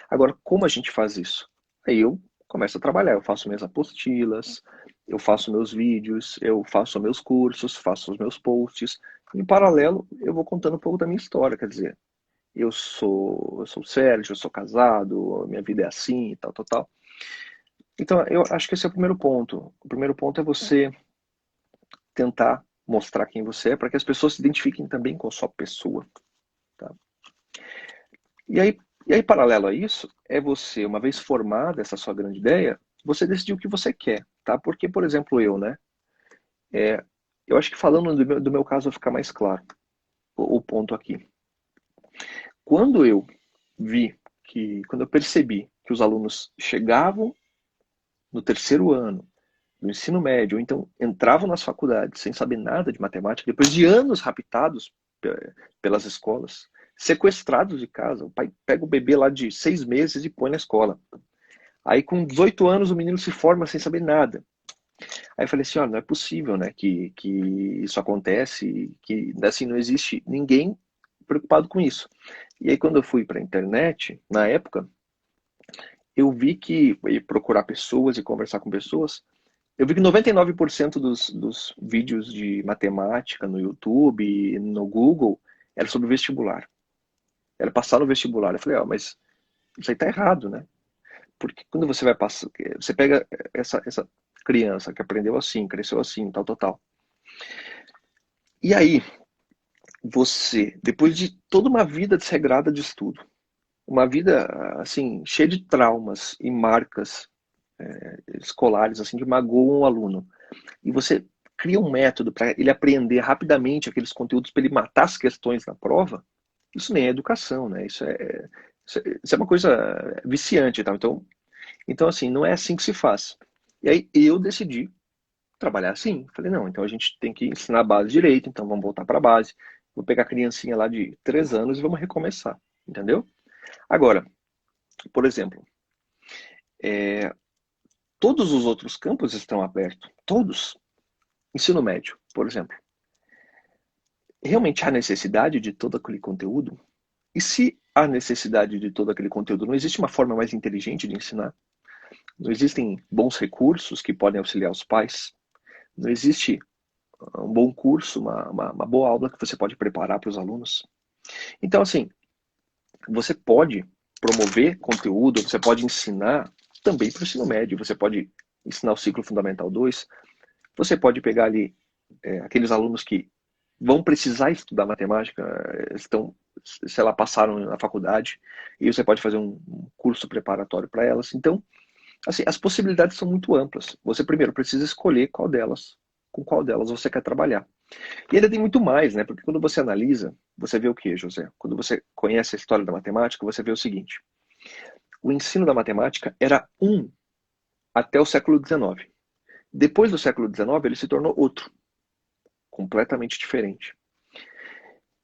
Agora, como a gente faz isso? Aí eu começo a trabalhar. Eu faço minhas apostilas, eu faço meus vídeos, eu faço meus cursos, faço os meus posts. Em paralelo, eu vou contando um pouco da minha história. Quer dizer, eu sou o Sérgio, eu sou casado, minha vida é assim, e tal, tal, tal. Então, eu acho que esse é o primeiro ponto. O primeiro ponto é você tentar mostrar quem você é para que as pessoas se identifiquem também com a sua pessoa. Tá? E aí, paralelo a isso, é você, uma vez formada essa sua grande ideia, você decidir o que você quer. Tá? Porque, por exemplo, né? Eu acho que falando do meu caso vai ficar mais claro o ponto aqui. Quando eu quando eu percebi que os alunos chegavam no terceiro ano do ensino médio, ou então entravam nas faculdades sem saber nada de matemática, depois de anos raptados pelas escolas, sequestrados de casa, o pai pega o bebê lá de 6 meses e põe na escola. Aí com 18 anos o menino se forma sem saber nada. Aí eu falei assim, não é possível, né, que isso acontece, que assim não existe ninguém preocupado com isso. E aí quando eu fui para a internet, na época, eu vi que, e procurar pessoas e conversar com pessoas, eu vi que 99% dos vídeos de matemática no YouTube e no Google era sobre vestibular. Era passar no vestibular. Eu falei, mas isso aí tá errado, né? Porque quando você vai passar, você pega essa criança que aprendeu assim, cresceu assim, tal, tal, tal. E aí, você, depois de toda uma vida desregrada de estudo, uma vida, assim, cheia de traumas e marcas escolares, assim, que magoam o aluno, e você cria um método para ele aprender rapidamente aqueles conteúdos para ele matar as questões na prova, isso nem é educação, né? Isso é uma coisa viciante, tá? Então, assim, não é assim que se faz. E aí eu decidi trabalhar assim. Falei, não, então a gente tem que ensinar a base direito, então vamos voltar para a base. Vou pegar a criancinha lá de 3 anos e vamos recomeçar, entendeu? Agora, por exemplo, todos os outros campos estão abertos, todos. Ensino médio, por exemplo. Realmente há necessidade de todo aquele conteúdo? E se há necessidade de todo aquele conteúdo, não existe uma forma mais inteligente de ensinar? Não existem bons recursos que podem auxiliar os pais? Não existe um bom curso, uma boa aula que você pode preparar para os alunos? Então, assim, você pode promover conteúdo, você pode ensinar também para o ensino médio, você pode ensinar o ciclo fundamental 2, você pode pegar ali aqueles alunos que vão precisar estudar matemática, estão, sei lá, passaram na faculdade, e você pode fazer um curso preparatório para elas. Então, assim, as possibilidades são muito amplas. Você primeiro precisa escolher com qual delas você quer trabalhar. E ainda tem muito mais, né? Porque quando você analisa, você vê o que, José? Quando você conhece a história da matemática, você vê o seguinte: o ensino da matemática era um até o século XIX. Depois do século XIX, ele se tornou outro, completamente diferente.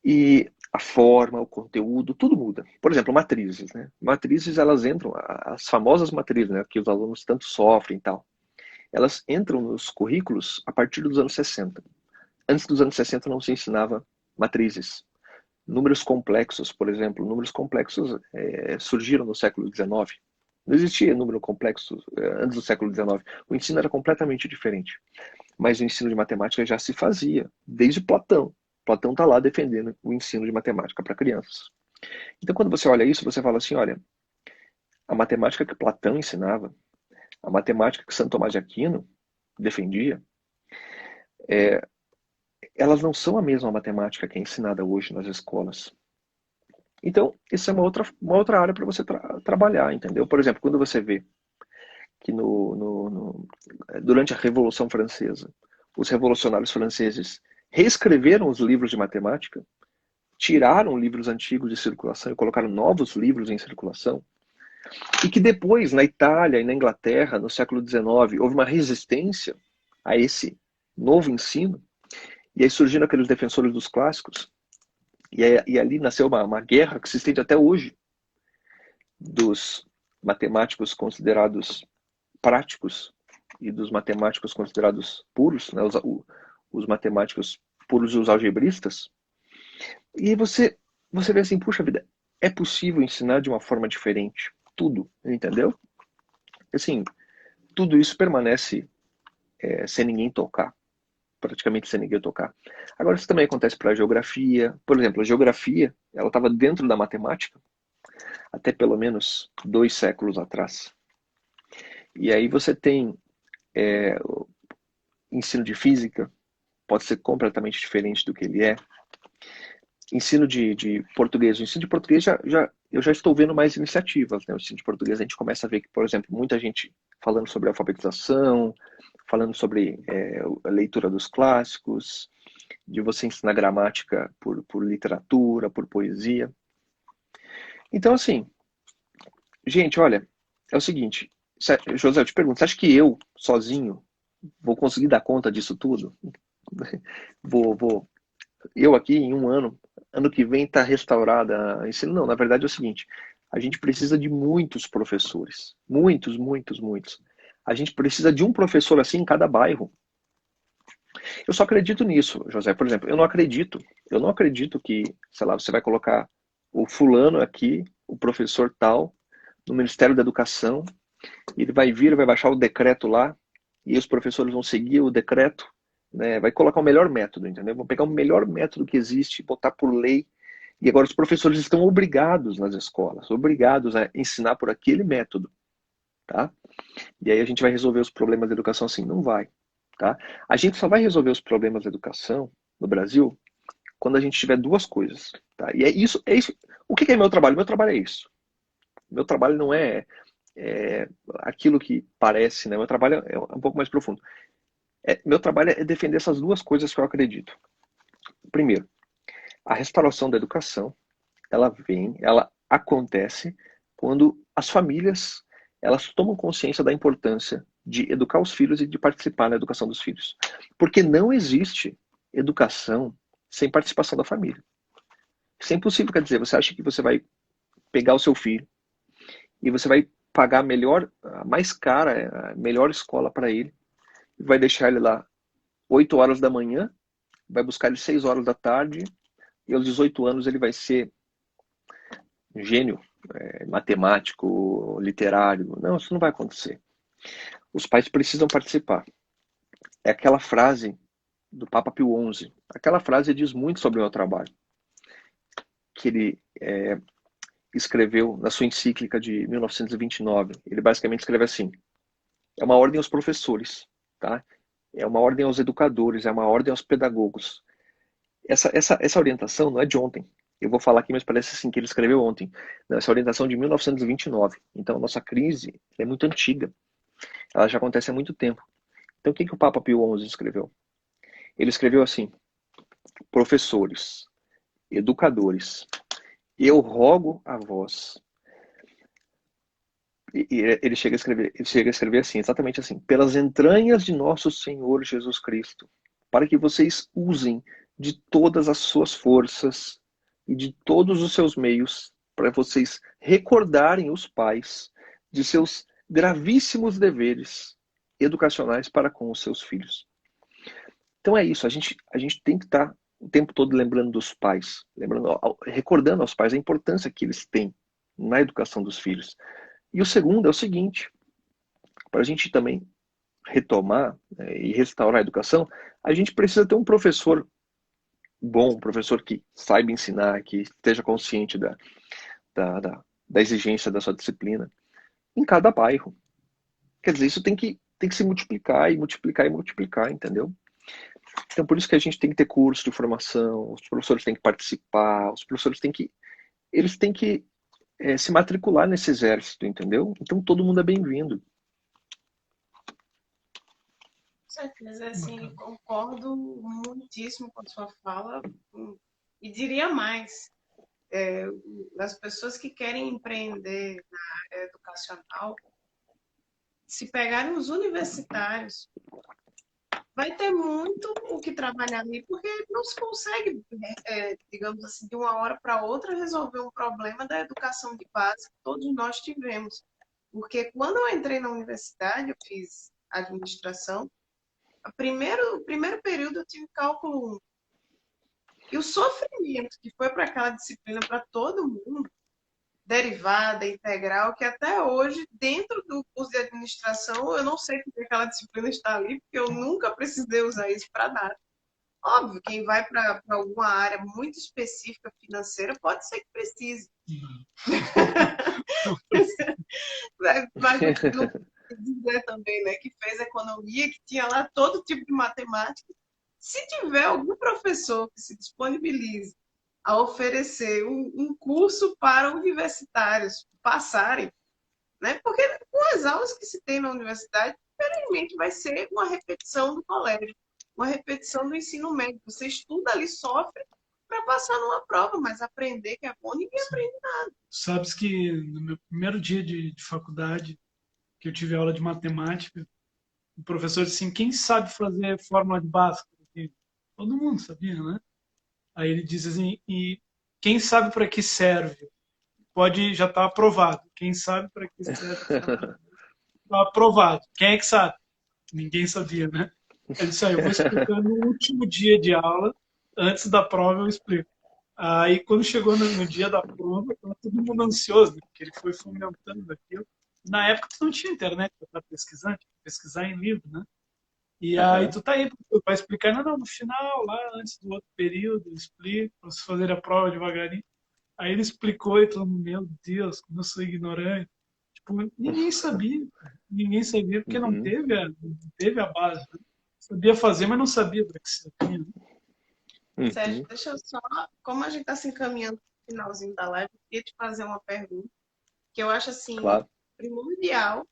E a forma, o conteúdo, tudo muda. Por exemplo, matrizes, né? Matrizes, elas entram, as famosas matrizes, né, que os alunos tanto sofrem e tal, elas entram nos currículos a partir dos anos 60. Antes dos anos 60 não se ensinava matrizes. Números complexos, por exemplo, números complexos surgiram no século XIX. Não existia número complexo antes do século XIX. O ensino era completamente diferente. Mas o ensino de matemática já se fazia, desde Platão. Platão está lá defendendo o ensino de matemática para crianças. Então, quando você olha isso, você fala assim, olha, a matemática que Platão ensinava, a matemática que Santo Tomás de Aquino defendia, elas não são a mesma matemática que é ensinada hoje nas escolas. Então, isso é uma outra área para você trabalhar, entendeu? Por exemplo, quando você vê que durante a Revolução Francesa, os revolucionários franceses reescreveram os livros de matemática, tiraram livros antigos de circulação e colocaram novos livros em circulação, e que depois, na Itália e na Inglaterra, no século XIX, houve uma resistência a esse novo ensino, e aí surgiram aqueles defensores dos clássicos, e ali nasceu uma guerra que se estende até hoje, dos matemáticos considerados práticos e dos matemáticos considerados puros, né, os matemáticos puros e os algebristas. E você vê assim, puxa vida, é possível ensinar de uma forma diferente tudo, entendeu? Assim, tudo isso permanece sem ninguém tocar, praticamente sem ninguém tocar. Agora, isso também acontece para a geografia. Por exemplo, a geografia, ela estava dentro da matemática até pelo menos 2 séculos atrás. E aí você tem o ensino de física, pode ser completamente diferente do que ele é. Ensino de português. O ensino de português eu já estou vendo mais iniciativas, né? O ensino de português a gente começa a ver que, por exemplo, muita gente falando sobre alfabetização, falando sobre a leitura dos clássicos, de você ensinar gramática por literatura, por poesia. Então, assim, gente, olha, é o seguinte, José, eu te pergunto, você acha que eu, sozinho, vou conseguir dar conta disso tudo? Eu aqui em um ano que vem está restaurada a ensino? Não, na verdade é o seguinte, a gente precisa de muitos professores, muitos, muitos, muitos. A gente precisa de um professor assim em cada bairro. Eu só acredito nisso, José. Por exemplo, eu não acredito que, sei lá, você vai colocar o fulano aqui, o professor tal, no Ministério da Educação, ele vai baixar o decreto lá, e os professores vão seguir o decreto, né? Vai colocar o melhor método, entendeu? Vão pegar o melhor método que existe, botar por lei, e agora os professores estão obrigados nas escolas, obrigados a ensinar por aquele método, tá? E aí a gente vai resolver os problemas da educação assim? Não vai, tá? A gente só vai resolver os problemas da educação no Brasil quando a gente tiver duas coisas, tá? E é isso. O que é meu trabalho? Meu trabalho é isso. Meu trabalho não é aquilo que parece, né? Meu trabalho é um pouco mais profundo. Meu trabalho é defender essas duas coisas que eu acredito. Primeiro, a restauração da educação, ela acontece quando as famílias, elas tomam consciência da importância de educar os filhos e de participar na educação dos filhos. Porque não existe educação sem participação da família. Isso é impossível, quer dizer, você acha que você vai pegar o seu filho e você vai pagar a melhor, a mais cara, a melhor escola para ele, e vai deixar ele lá 8 horas da manhã, vai buscar ele 6 horas da tarde, e aos 18 anos ele vai ser um gênio, matemático, literário. Não, isso não vai acontecer. Os pais precisam participar. É aquela frase do Papa Pio XI. Aquela frase diz muito sobre o meu trabalho. Que ele escreveu na sua encíclica de 1929. Ele basicamente escreve assim: é uma ordem aos professores, tá? É uma ordem aos educadores, é uma ordem aos pedagogos. Essa orientação não é de ontem. Eu vou falar aqui, mas parece assim que ele escreveu ontem. Não, essa orientação é de 1929. Então, a nossa crise é muito antiga. Ela já acontece há muito tempo. Então, o que o Papa Pio XI escreveu? Ele escreveu assim: professores, educadores, eu rogo a vós. Ele chega a escrever assim, exatamente assim: pelas entranhas de nosso Senhor Jesus Cristo, para que vocês usem de todas as suas forças e de todos os seus meios para vocês recordarem os pais de seus gravíssimos deveres educacionais para com os seus filhos. Então é isso, a gente tem que estar o tempo todo lembrando dos pais, recordando aos pais a importância que eles têm na educação dos filhos. E o segundo é o seguinte: para a gente também retomar e restaurar a educação, a gente precisa ter um professor bom, um professor que saiba ensinar, que esteja consciente da exigência da sua disciplina, em cada bairro. Quer dizer, isso tem que se multiplicar e multiplicar e multiplicar, entendeu? Então, por isso que a gente tem que ter curso de formação, os professores têm que participar, os professores têm que se matricular nesse exército, entendeu? Então, todo mundo é bem-vindo. Com certeza, assim, concordo muitíssimo com a sua fala e diria mais. As pessoas que querem empreender na área educacional, se pegarem os universitários, vai ter muito o que trabalhar ali, porque não se consegue, digamos assim, de uma hora para outra resolver um problema da educação de base que todos nós tivemos. Porque quando eu entrei na universidade, eu fiz administração, o primeiro período eu tive cálculo 1. E o sofrimento que foi para aquela disciplina para todo mundo, derivada, integral, que até hoje, dentro do curso de administração, eu não sei porque aquela disciplina está ali, porque eu nunca precisei usar isso para nada. Óbvio, quem vai para alguma área muito específica financeira, pode ser que precise. Mas dizer também, né, que fez economia, que tinha lá todo tipo de matemática. Se tiver algum professor que se disponibilize a oferecer um curso para universitários passarem, né? Porque com as aulas que se tem na universidade, infelizmente vai ser uma repetição do colégio, uma repetição do ensino médio. Você estuda ali, sofre para passar numa prova, mas aprender que é bom, ninguém aprende nada. Sabes que no meu primeiro dia de faculdade, que eu tive aula de matemática, o professor disse assim: quem sabe fazer fórmula de Bhaskara? Todo mundo sabia, né? Aí ele diz assim: e quem sabe para que serve? Pode já estar aprovado. Quem sabe para que serve? Está aprovado. Quem é que sabe? Ninguém sabia, né? Ele disse: eu vou explicar no último dia de aula, antes da prova eu explico. Aí quando chegou no dia da prova, estava todo mundo ansioso, né? Porque ele foi fomentando aquilo. Na época tu não tinha internet para estar pesquisando, pesquisar em livro, né? E aí tu tá aí para explicar, não, no final, lá antes do outro período, eu explico, para vocês fazerem a prova devagarinho. Aí ele explicou e todo mundo, meu Deus, como eu sou ignorante. Tipo, ninguém sabia porque não teve a base. Né? Sabia fazer, mas não sabia para que servia. Né? Sérgio, deixa eu só, como a gente está se encaminhando para o finalzinho da live, eu queria te fazer uma pergunta que eu acho assim, Claro. primordial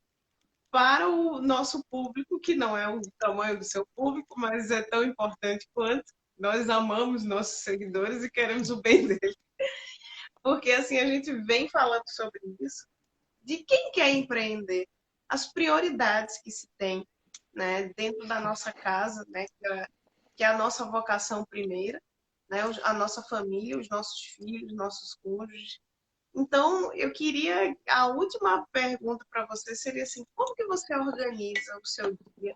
para o nosso público, que não é o tamanho do seu público, mas é tão importante quanto. Nós amamos nossos seguidores e queremos o bem deles. Porque assim, a gente vem falando sobre isso, de quem quer empreender. as prioridades que se tem, né, dentro da nossa casa, né, que é a nossa vocação primeira, né, a nossa família, os nossos filhos, nossos cônjuges. Então, eu queria, a última pergunta para você seria assim, como que você organiza o seu dia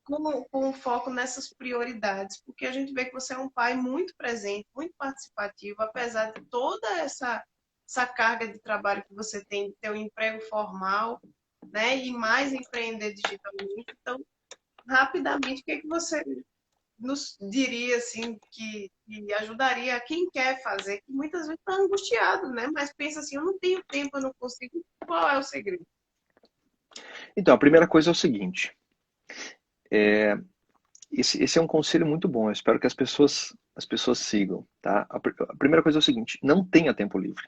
com foco nessas prioridades? Porque a gente vê que você é um pai muito presente, muito participativo, apesar de toda essa carga de trabalho que você tem, de ter um emprego formal, né, e mais empreender digitalmente. Então, rapidamente, o que é que você nos diria assim que ajudaria quem quer fazer, que muitas vezes está angustiado, né? Mas pensa assim, eu não tenho tempo, eu não consigo. Qual é o segredo? Então, a primeira coisa é o seguinte. Esse é um conselho muito bom. Eu espero que as pessoas sigam, tá? A primeira coisa é o seguinte: não tenha tempo livre.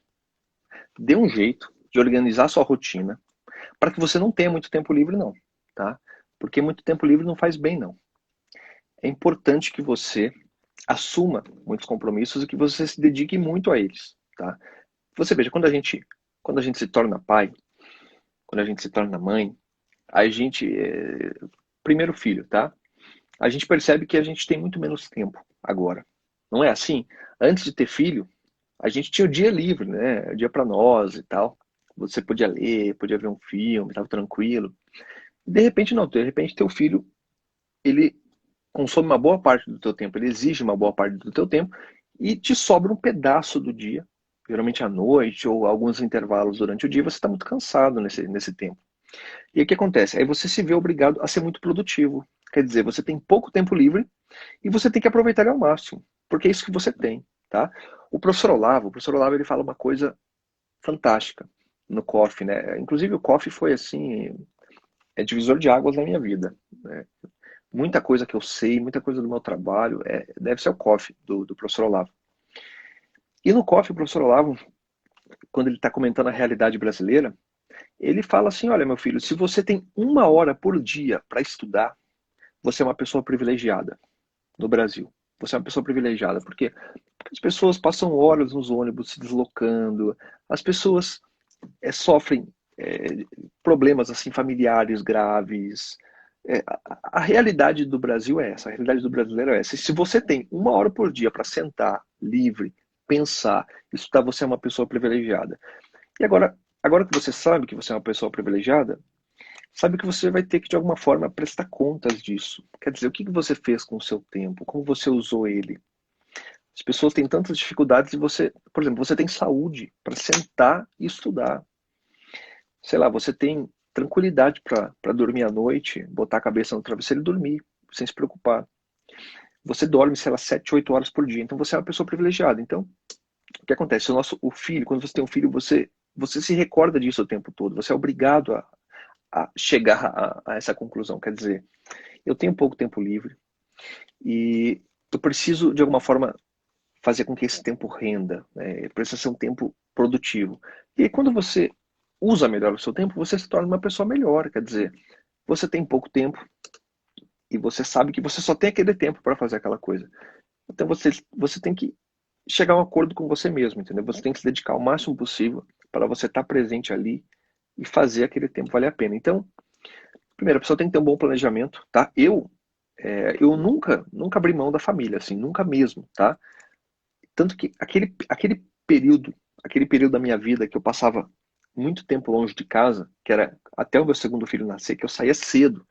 Dê um jeito de organizar a sua rotina para que você não tenha muito tempo livre, não, tá? Porque muito tempo livre não faz bem, não. É importante que você assuma muitos compromissos e que você se dedique muito a eles, tá? Você veja, quando a gente se torna pai, quando a gente se torna mãe, a gente primeiro filho, tá? A gente percebe que a gente tem muito menos tempo agora. Não é assim? Antes de ter filho, a gente tinha o dia livre, né? O dia para nós e tal. Você podia ler, podia ver um filme, estava tranquilo. De repente não, de repente teu filho, ele consome uma boa parte do teu tempo, ele exige uma boa parte do teu tempo e te sobra um pedaço do dia, geralmente à noite ou alguns intervalos durante o dia, você está muito cansado nesse tempo. E aí o que acontece? Aí você se vê obrigado a ser muito produtivo. Quer dizer, você tem pouco tempo livre e você tem que aproveitar ele ao máximo, porque é isso que você tem, tá? O professor Olavo, ele fala uma coisa fantástica no COF, né? Inclusive o COF foi assim, divisor de águas na minha vida, né? Muita coisa que eu sei, muita coisa do meu trabalho, deve ser o COF do professor Olavo. E no COF, o professor Olavo, quando ele está comentando a realidade brasileira, ele fala assim: olha, meu filho, se você tem 1 hora por dia para estudar, você é uma pessoa privilegiada no Brasil. Você é uma pessoa privilegiada. Por quê? Porque as pessoas passam horas nos ônibus se deslocando, as pessoas sofrem problemas assim familiares graves. A realidade do Brasil é essa, a realidade do brasileiro é essa. E se você tem 1 hora por dia para sentar livre, pensar, estudar, você é uma pessoa privilegiada. E agora que você sabe que você é uma pessoa privilegiada, sabe que você vai ter que, de alguma forma, prestar contas disso. Quer dizer, o que você fez com o seu tempo? Como você usou ele? As pessoas têm tantas dificuldades e você, por exemplo, você tem saúde para sentar e estudar. Sei lá, você tem tranquilidade para dormir à noite, botar a cabeça no travesseiro e dormir, sem se preocupar. Você dorme, sei lá, 7, 8 horas por dia. Então você é uma pessoa privilegiada. Então, o que acontece? O filho, quando você tem um filho, você se recorda disso o tempo todo. Você é obrigado a chegar a essa conclusão. Quer dizer, eu tenho pouco tempo livre e eu preciso, de alguma forma, fazer com que esse tempo renda. Né? Precisa ser um tempo produtivo. E aí, quando você usa melhor o seu tempo, você se torna uma pessoa melhor. Quer dizer, você tem pouco tempo e você sabe que você só tem aquele tempo para fazer aquela coisa. Então você tem que chegar a um acordo com você mesmo, entendeu? Você tem que se dedicar o máximo possível para você estar presente ali e fazer aquele tempo valer a pena. Então, primeiro, a pessoa tem que ter um bom planejamento, tá? Eu nunca abri mão da família, assim, nunca mesmo, tá? Tanto que aquele período da minha vida que eu passava muito tempo longe de casa, que era até o meu segundo filho nascer, que eu saía cedo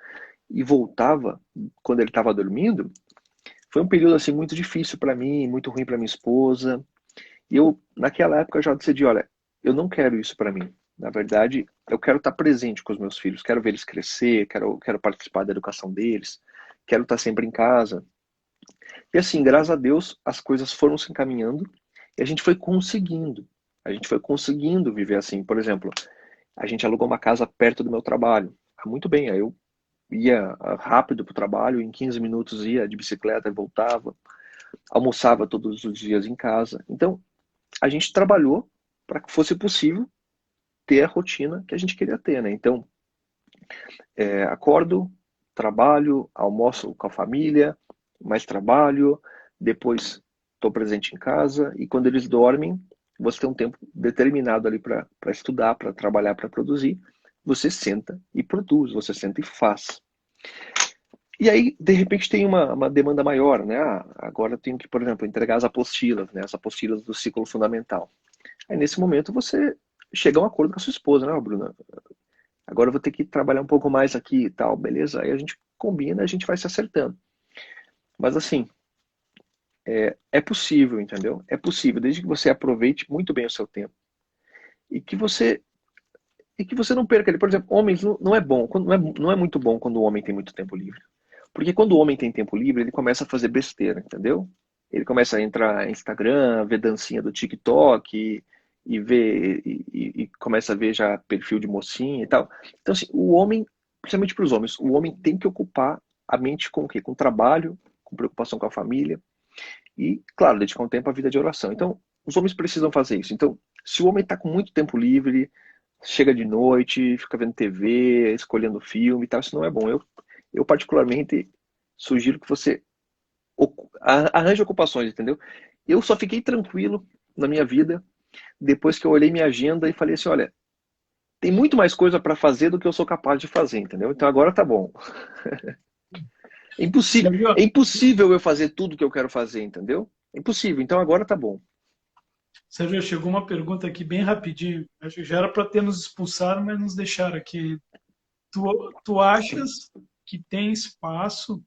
e voltava quando ele estava dormindo, foi um período assim muito difícil para mim, muito ruim para minha esposa. E eu, naquela época, já decidi, olha, eu não quero isso para mim. Na verdade, eu quero estar presente com os meus filhos, quero ver eles crescer, quero participar da educação deles, quero estar sempre em casa. E assim, graças a Deus, as coisas foram se encaminhando e a gente foi conseguindo. A gente foi conseguindo viver assim. Por exemplo, a gente alugou uma casa perto do meu trabalho. Muito bem, aí eu ia rápido para o trabalho, em 15 minutos ia de bicicleta e voltava. Almoçava todos os dias em casa. Então, a gente trabalhou para que fosse possível ter a rotina que a gente queria ter, né? Então, acordo, trabalho, almoço com a família, mais trabalho, depois estou presente em casa e quando eles dormem, você tem um tempo determinado ali para estudar, para trabalhar, para produzir. você senta e produz, você senta e faz. E aí, de repente, tem uma demanda maior, né? Agora eu tenho que, por exemplo, entregar as apostilas, né? As apostilas do ciclo fundamental. Aí, nesse momento, você chega a um acordo com a sua esposa, né, Bruna? Agora eu vou ter que trabalhar um pouco mais aqui e tal, beleza? Aí a gente combina, a gente vai se acertando. Mas assim, é possível, entendeu? É possível, desde que você aproveite muito bem o seu tempo e que você não perca ele. Por exemplo, homens não é bom, não é muito bom quando o homem tem muito tempo livre. Porque quando o homem tem tempo livre, ele começa a fazer besteira, entendeu? Ele começa a entrar no Instagram, ver dancinha do TikTok e começa a ver já perfil de mocinha e tal. Então, assim, o homem, principalmente para os homens, o homem tem que ocupar a mente com o quê? Com trabalho, com preocupação com a família e, claro, dedicar um tempo à vida de oração. Então, os homens precisam fazer isso. Então, se o homem está com muito tempo livre, chega de noite, fica vendo TV, escolhendo filme e tal, isso não é bom. Eu particularmente sugiro que você arranje ocupações, entendeu? Eu só fiquei tranquilo na minha vida depois que eu olhei minha agenda e falei assim, olha, tem muito mais coisa para fazer do que eu sou capaz de fazer, entendeu? Então agora tá bom. Sérgio, É impossível eu fazer tudo que eu quero fazer, entendeu? É impossível. Então agora tá bom. Sérgio, chegou uma pergunta aqui bem rapidinho. Acho que já era para ter nos expulsado, mas nos deixaram aqui. Tu achas que tem espaço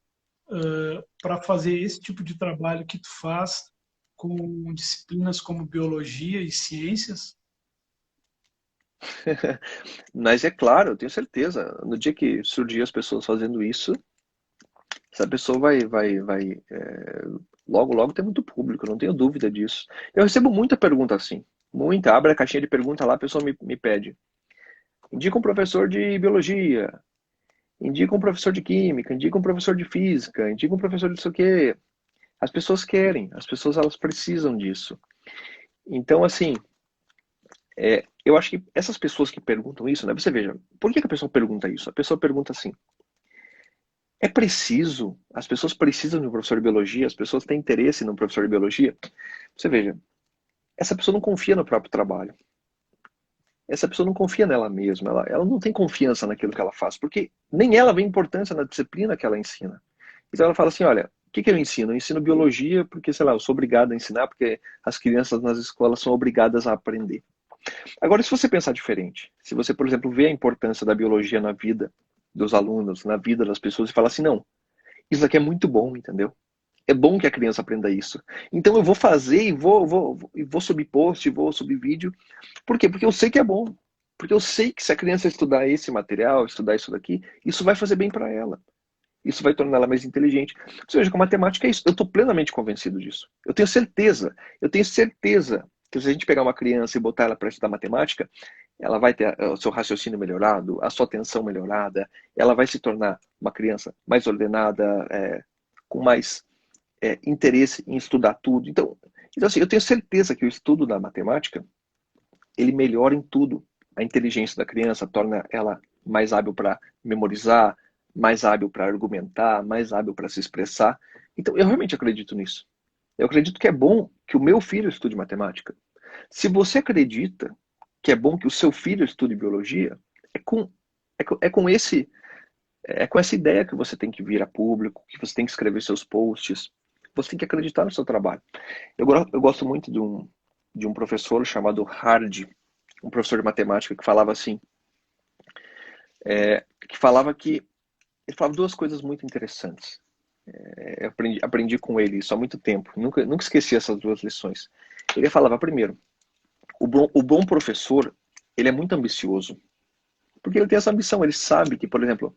para fazer esse tipo de trabalho que tu faz com disciplinas como biologia e ciências? Mas é claro, eu tenho certeza, no dia que surgir as pessoas fazendo isso, essa pessoa logo, logo ter muito público, não tenho dúvida disso. Eu recebo muita pergunta assim, muita. Abre a caixinha de pergunta lá, a pessoa me pede. Indica um professor de biologia, indica um professor de química, indica um professor de física, indica um professor de não sei o quê. As pessoas querem, as pessoas elas precisam disso. Então, assim, eu acho que essas pessoas que perguntam isso, né? Você veja, por que a pessoa pergunta isso? A pessoa pergunta assim, é preciso, as pessoas precisam de um professor de biologia, as pessoas têm interesse num professor de biologia. Você veja, essa pessoa não confia no próprio trabalho. Essa pessoa não confia nela mesma, ela não tem confiança naquilo que ela faz, porque nem ela vê importância na disciplina que ela ensina. Então ela fala assim, olha, o que eu ensino? Eu ensino biologia porque, sei lá, eu sou obrigado a ensinar, porque as crianças nas escolas são obrigadas a aprender. Agora, se você pensar diferente, se você, por exemplo, vê a importância da biologia na vida dos alunos, na vida das pessoas, e fala assim, não, isso aqui é muito bom, entendeu? É bom que a criança aprenda isso. Então eu vou fazer e vou subir post, vou subir vídeo. Por quê? Porque eu sei que é bom. Porque eu sei que se a criança estudar esse material, estudar isso daqui, isso vai fazer bem para ela. Isso vai tornar ela mais inteligente. Ou seja, com a matemática é isso. Eu estou plenamente convencido disso. Eu tenho certeza que se a gente pegar uma criança e botar ela para estudar matemática, ela vai ter o seu raciocínio melhorado, a sua atenção melhorada, ela vai se tornar uma criança mais ordenada, com mais interesse em estudar tudo. Então, assim, eu tenho certeza que o estudo da matemática, ele melhora em tudo. A inteligência da criança torna ela mais hábil para memorizar, mais hábil para argumentar, mais hábil para se expressar. Então, eu realmente acredito nisso. Eu acredito que é bom que o meu filho estude matemática. Se você acredita que é bom que o seu filho estude biologia, é com essa ideia que você tem que vir a público, que você tem que escrever seus posts, você tem que acreditar no seu trabalho. Eu gosto muito de um professor chamado Hardy, um professor de matemática que falava assim, ele falava duas coisas muito interessantes. Eu aprendi com ele isso há muito tempo, nunca esqueci essas duas lições. Ele falava, primeiro, o bom professor, ele é muito ambicioso, porque ele tem essa ambição, ele sabe que, por exemplo,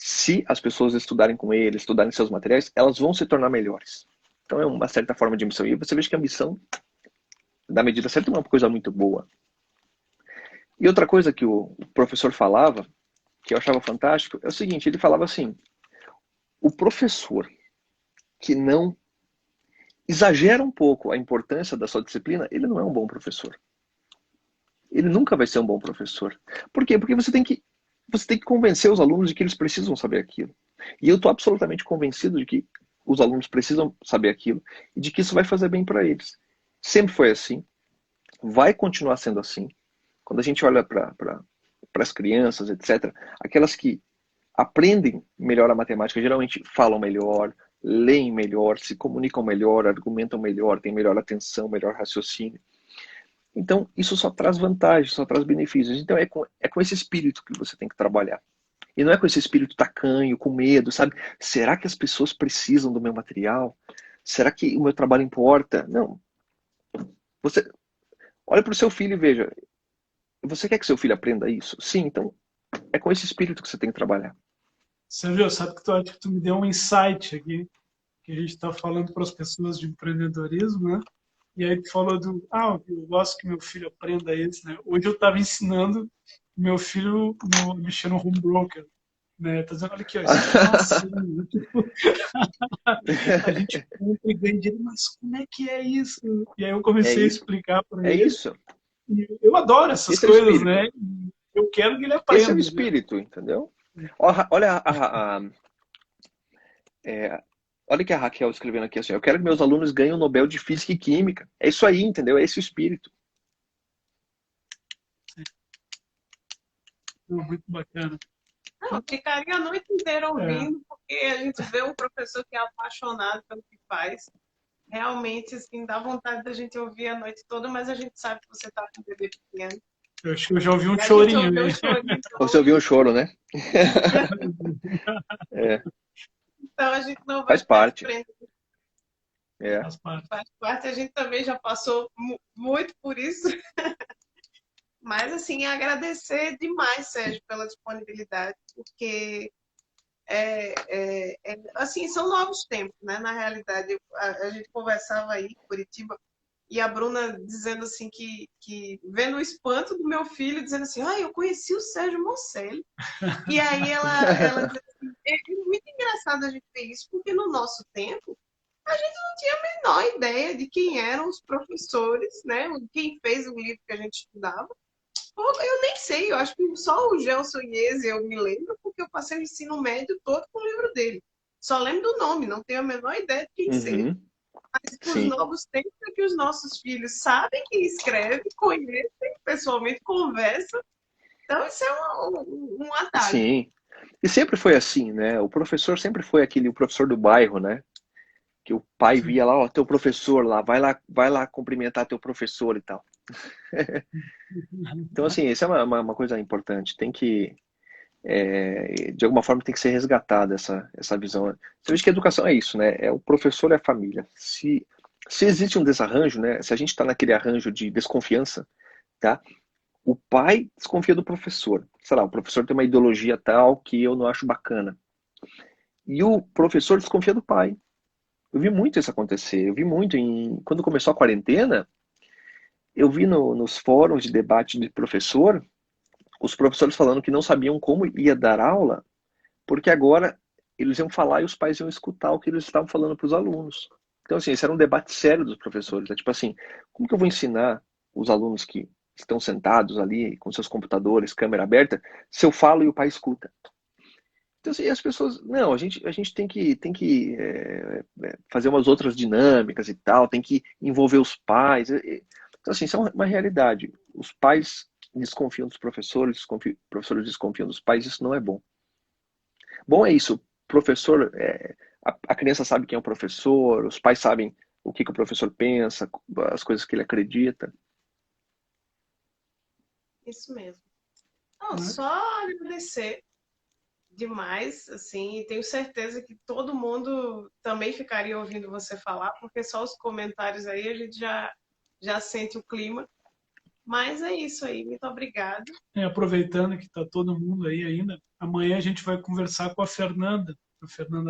se as pessoas estudarem com ele, estudarem seus materiais, elas vão se tornar melhores. Então é uma certa forma de ambição. E você vê que a ambição, da medida certa, é uma coisa muito boa. E outra coisa que o professor falava, que eu achava fantástico, é o seguinte, ele falava assim, o professor que não exagera um pouco a importância da sua disciplina, ele não é um bom professor. Ele nunca vai ser um bom professor. Por quê? Porque você tem que convencer os alunos de que eles precisam saber aquilo. E eu estou absolutamente convencido de que os alunos precisam saber aquilo e de que isso vai fazer bem para eles. Sempre foi assim. Vai continuar sendo assim. Quando a gente olha para para as crianças, etc., aquelas que aprendem melhor a matemática, geralmente falam melhor, leem melhor, se comunicam melhor, argumentam melhor, têm melhor atenção, melhor raciocínio. Então, isso só traz vantagens, só traz benefícios. Então, é com esse espírito que você tem que trabalhar. E não é com esse espírito tacanho, com medo, sabe? Será que as pessoas precisam do meu material? Será que o meu trabalho importa? Não. Você olha para o seu filho e veja. Você quer que seu filho aprenda isso? Sim, então é com esse espírito que você tem que trabalhar. Você viu, sabe que acho que tu me deu um insight aqui, que a gente está falando para as pessoas de empreendedorismo, né? E aí tu falou eu gosto que meu filho aprenda isso, né? Hoje eu estava ensinando meu filho a mexer no home broker, né? Tá dizendo, olha aqui, ó, isso aqui é assim, tipo, a gente compra e ganha dinheiro, mas como é que é isso? E aí eu comecei a explicar para ele. É isso. E eu adoro essas coisas, né? Eu quero que ele aprenda. Esse é o espírito, né? Entendeu? Olha olha que a Raquel escrevendo aqui assim, eu quero que meus alunos ganhem o Nobel de Física e Química. É isso aí, entendeu? É esse o espírito. Muito bacana. Não, ficaria a noite inteira ouvindo, porque a gente vê um professor que é apaixonado pelo que faz. Realmente, assim, dá vontade da gente ouvir a noite toda, mas a gente sabe que você está com um bebê pequeno. Eu acho que eu já ouvi um chorinho. Você ouviu um choro, né? Então a gente não vai faz parte. Faz parte, a gente também já passou muito por isso. Mas, assim, agradecer demais, Sérgio, pela disponibilidade, porque assim, são novos tempos, né? Na realidade, a gente conversava aí em Curitiba, e a Bruna dizendo assim que vendo o espanto do meu filho, dizendo assim, eu conheci o Sérgio Mosselli. E aí ela diz assim, é muito engraçado a gente ver isso, porque no nosso tempo a gente não tinha a menor ideia de quem eram os professores, né? Quem fez o livro que a gente estudava. Eu nem sei, eu acho que só o Gelson Iese eu me lembro, porque eu passei o ensino médio todo com o livro dele. Só lembro do nome, não tenho a menor ideia de quem seja. Mas os novos tempos é que os nossos filhos sabem que escreve, conhecem, pessoalmente conversam. Então, isso é um atalho. Sim. E sempre foi assim, né? O professor sempre foi o professor do bairro, né? Que o pai via lá, teu professor lá, vai lá cumprimentar teu professor e tal. Então, assim, isso é uma coisa importante. Tem que, de alguma forma, tem que ser resgatada essa visão. Você vê que a educação é isso, né? É o professor e a família. Se existe um desarranjo, né? Se a gente está naquele arranjo de desconfiança, tá? O pai desconfia do professor. Sei lá, o professor tem uma ideologia tal que eu não acho bacana. E o professor desconfia do pai. Eu vi muito isso acontecer. Eu vi muito quando começou a quarentena, eu vi nos fóruns de debate de professor, os professores falando que não sabiam como ia dar aula, porque agora eles iam falar e os pais iam escutar o que eles estavam falando para os alunos. Então, assim, esse era um debate sério dos professores. Né? Tipo assim, como que eu vou ensinar os alunos que estão sentados ali com seus computadores, câmera aberta, se eu falo e o pai escuta? Então, assim, as pessoas... Não, a gente tem que fazer umas outras dinâmicas e tal, tem que envolver os pais. Então, assim, isso é uma realidade. Os pais desconfiam dos professores, os professores desconfiam dos pais, isso não é bom. Bom é isso, professor, a criança sabe quem é o professor, os pais sabem o que o professor pensa, as coisas que ele acredita. Isso mesmo. Não, só agradecer demais, assim, e tenho certeza que todo mundo também ficaria ouvindo você falar, porque só os comentários aí a gente já sente o clima. Mas é isso aí, muito obrigada. Aproveitando que está todo mundo aí ainda, amanhã a gente vai conversar com a Fernanda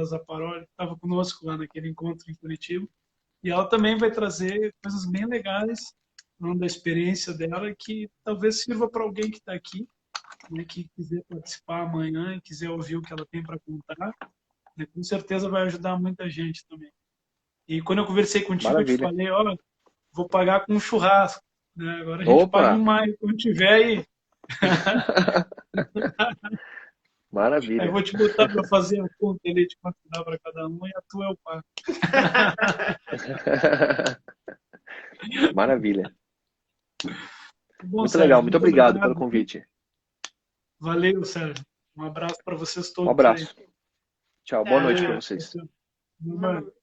Zapparoli, que estava conosco lá naquele encontro em Curitiba, e ela também vai trazer coisas bem legais, falando da experiência dela, que talvez sirva para alguém que está aqui, né, que quiser participar amanhã e quiser ouvir o que ela tem para contar, né, com certeza vai ajudar muita gente também. E quando eu conversei contigo, Maravilha. eu te falei, vou pagar com um churrasco. Né? Agora a gente paga em maio, quando tiver aí. Maravilha. Aí eu vou te botar para fazer a conta ali de quanto dá para cada um e a tua eu pago. Maravilha. Bom, muito Sérgio, legal, muito obrigado pelo convite. Valeu, Sérgio. Um abraço para vocês Um todos aí. abraço. Tchau, boa Tá. noite para Valeu. vocês. Boa noite.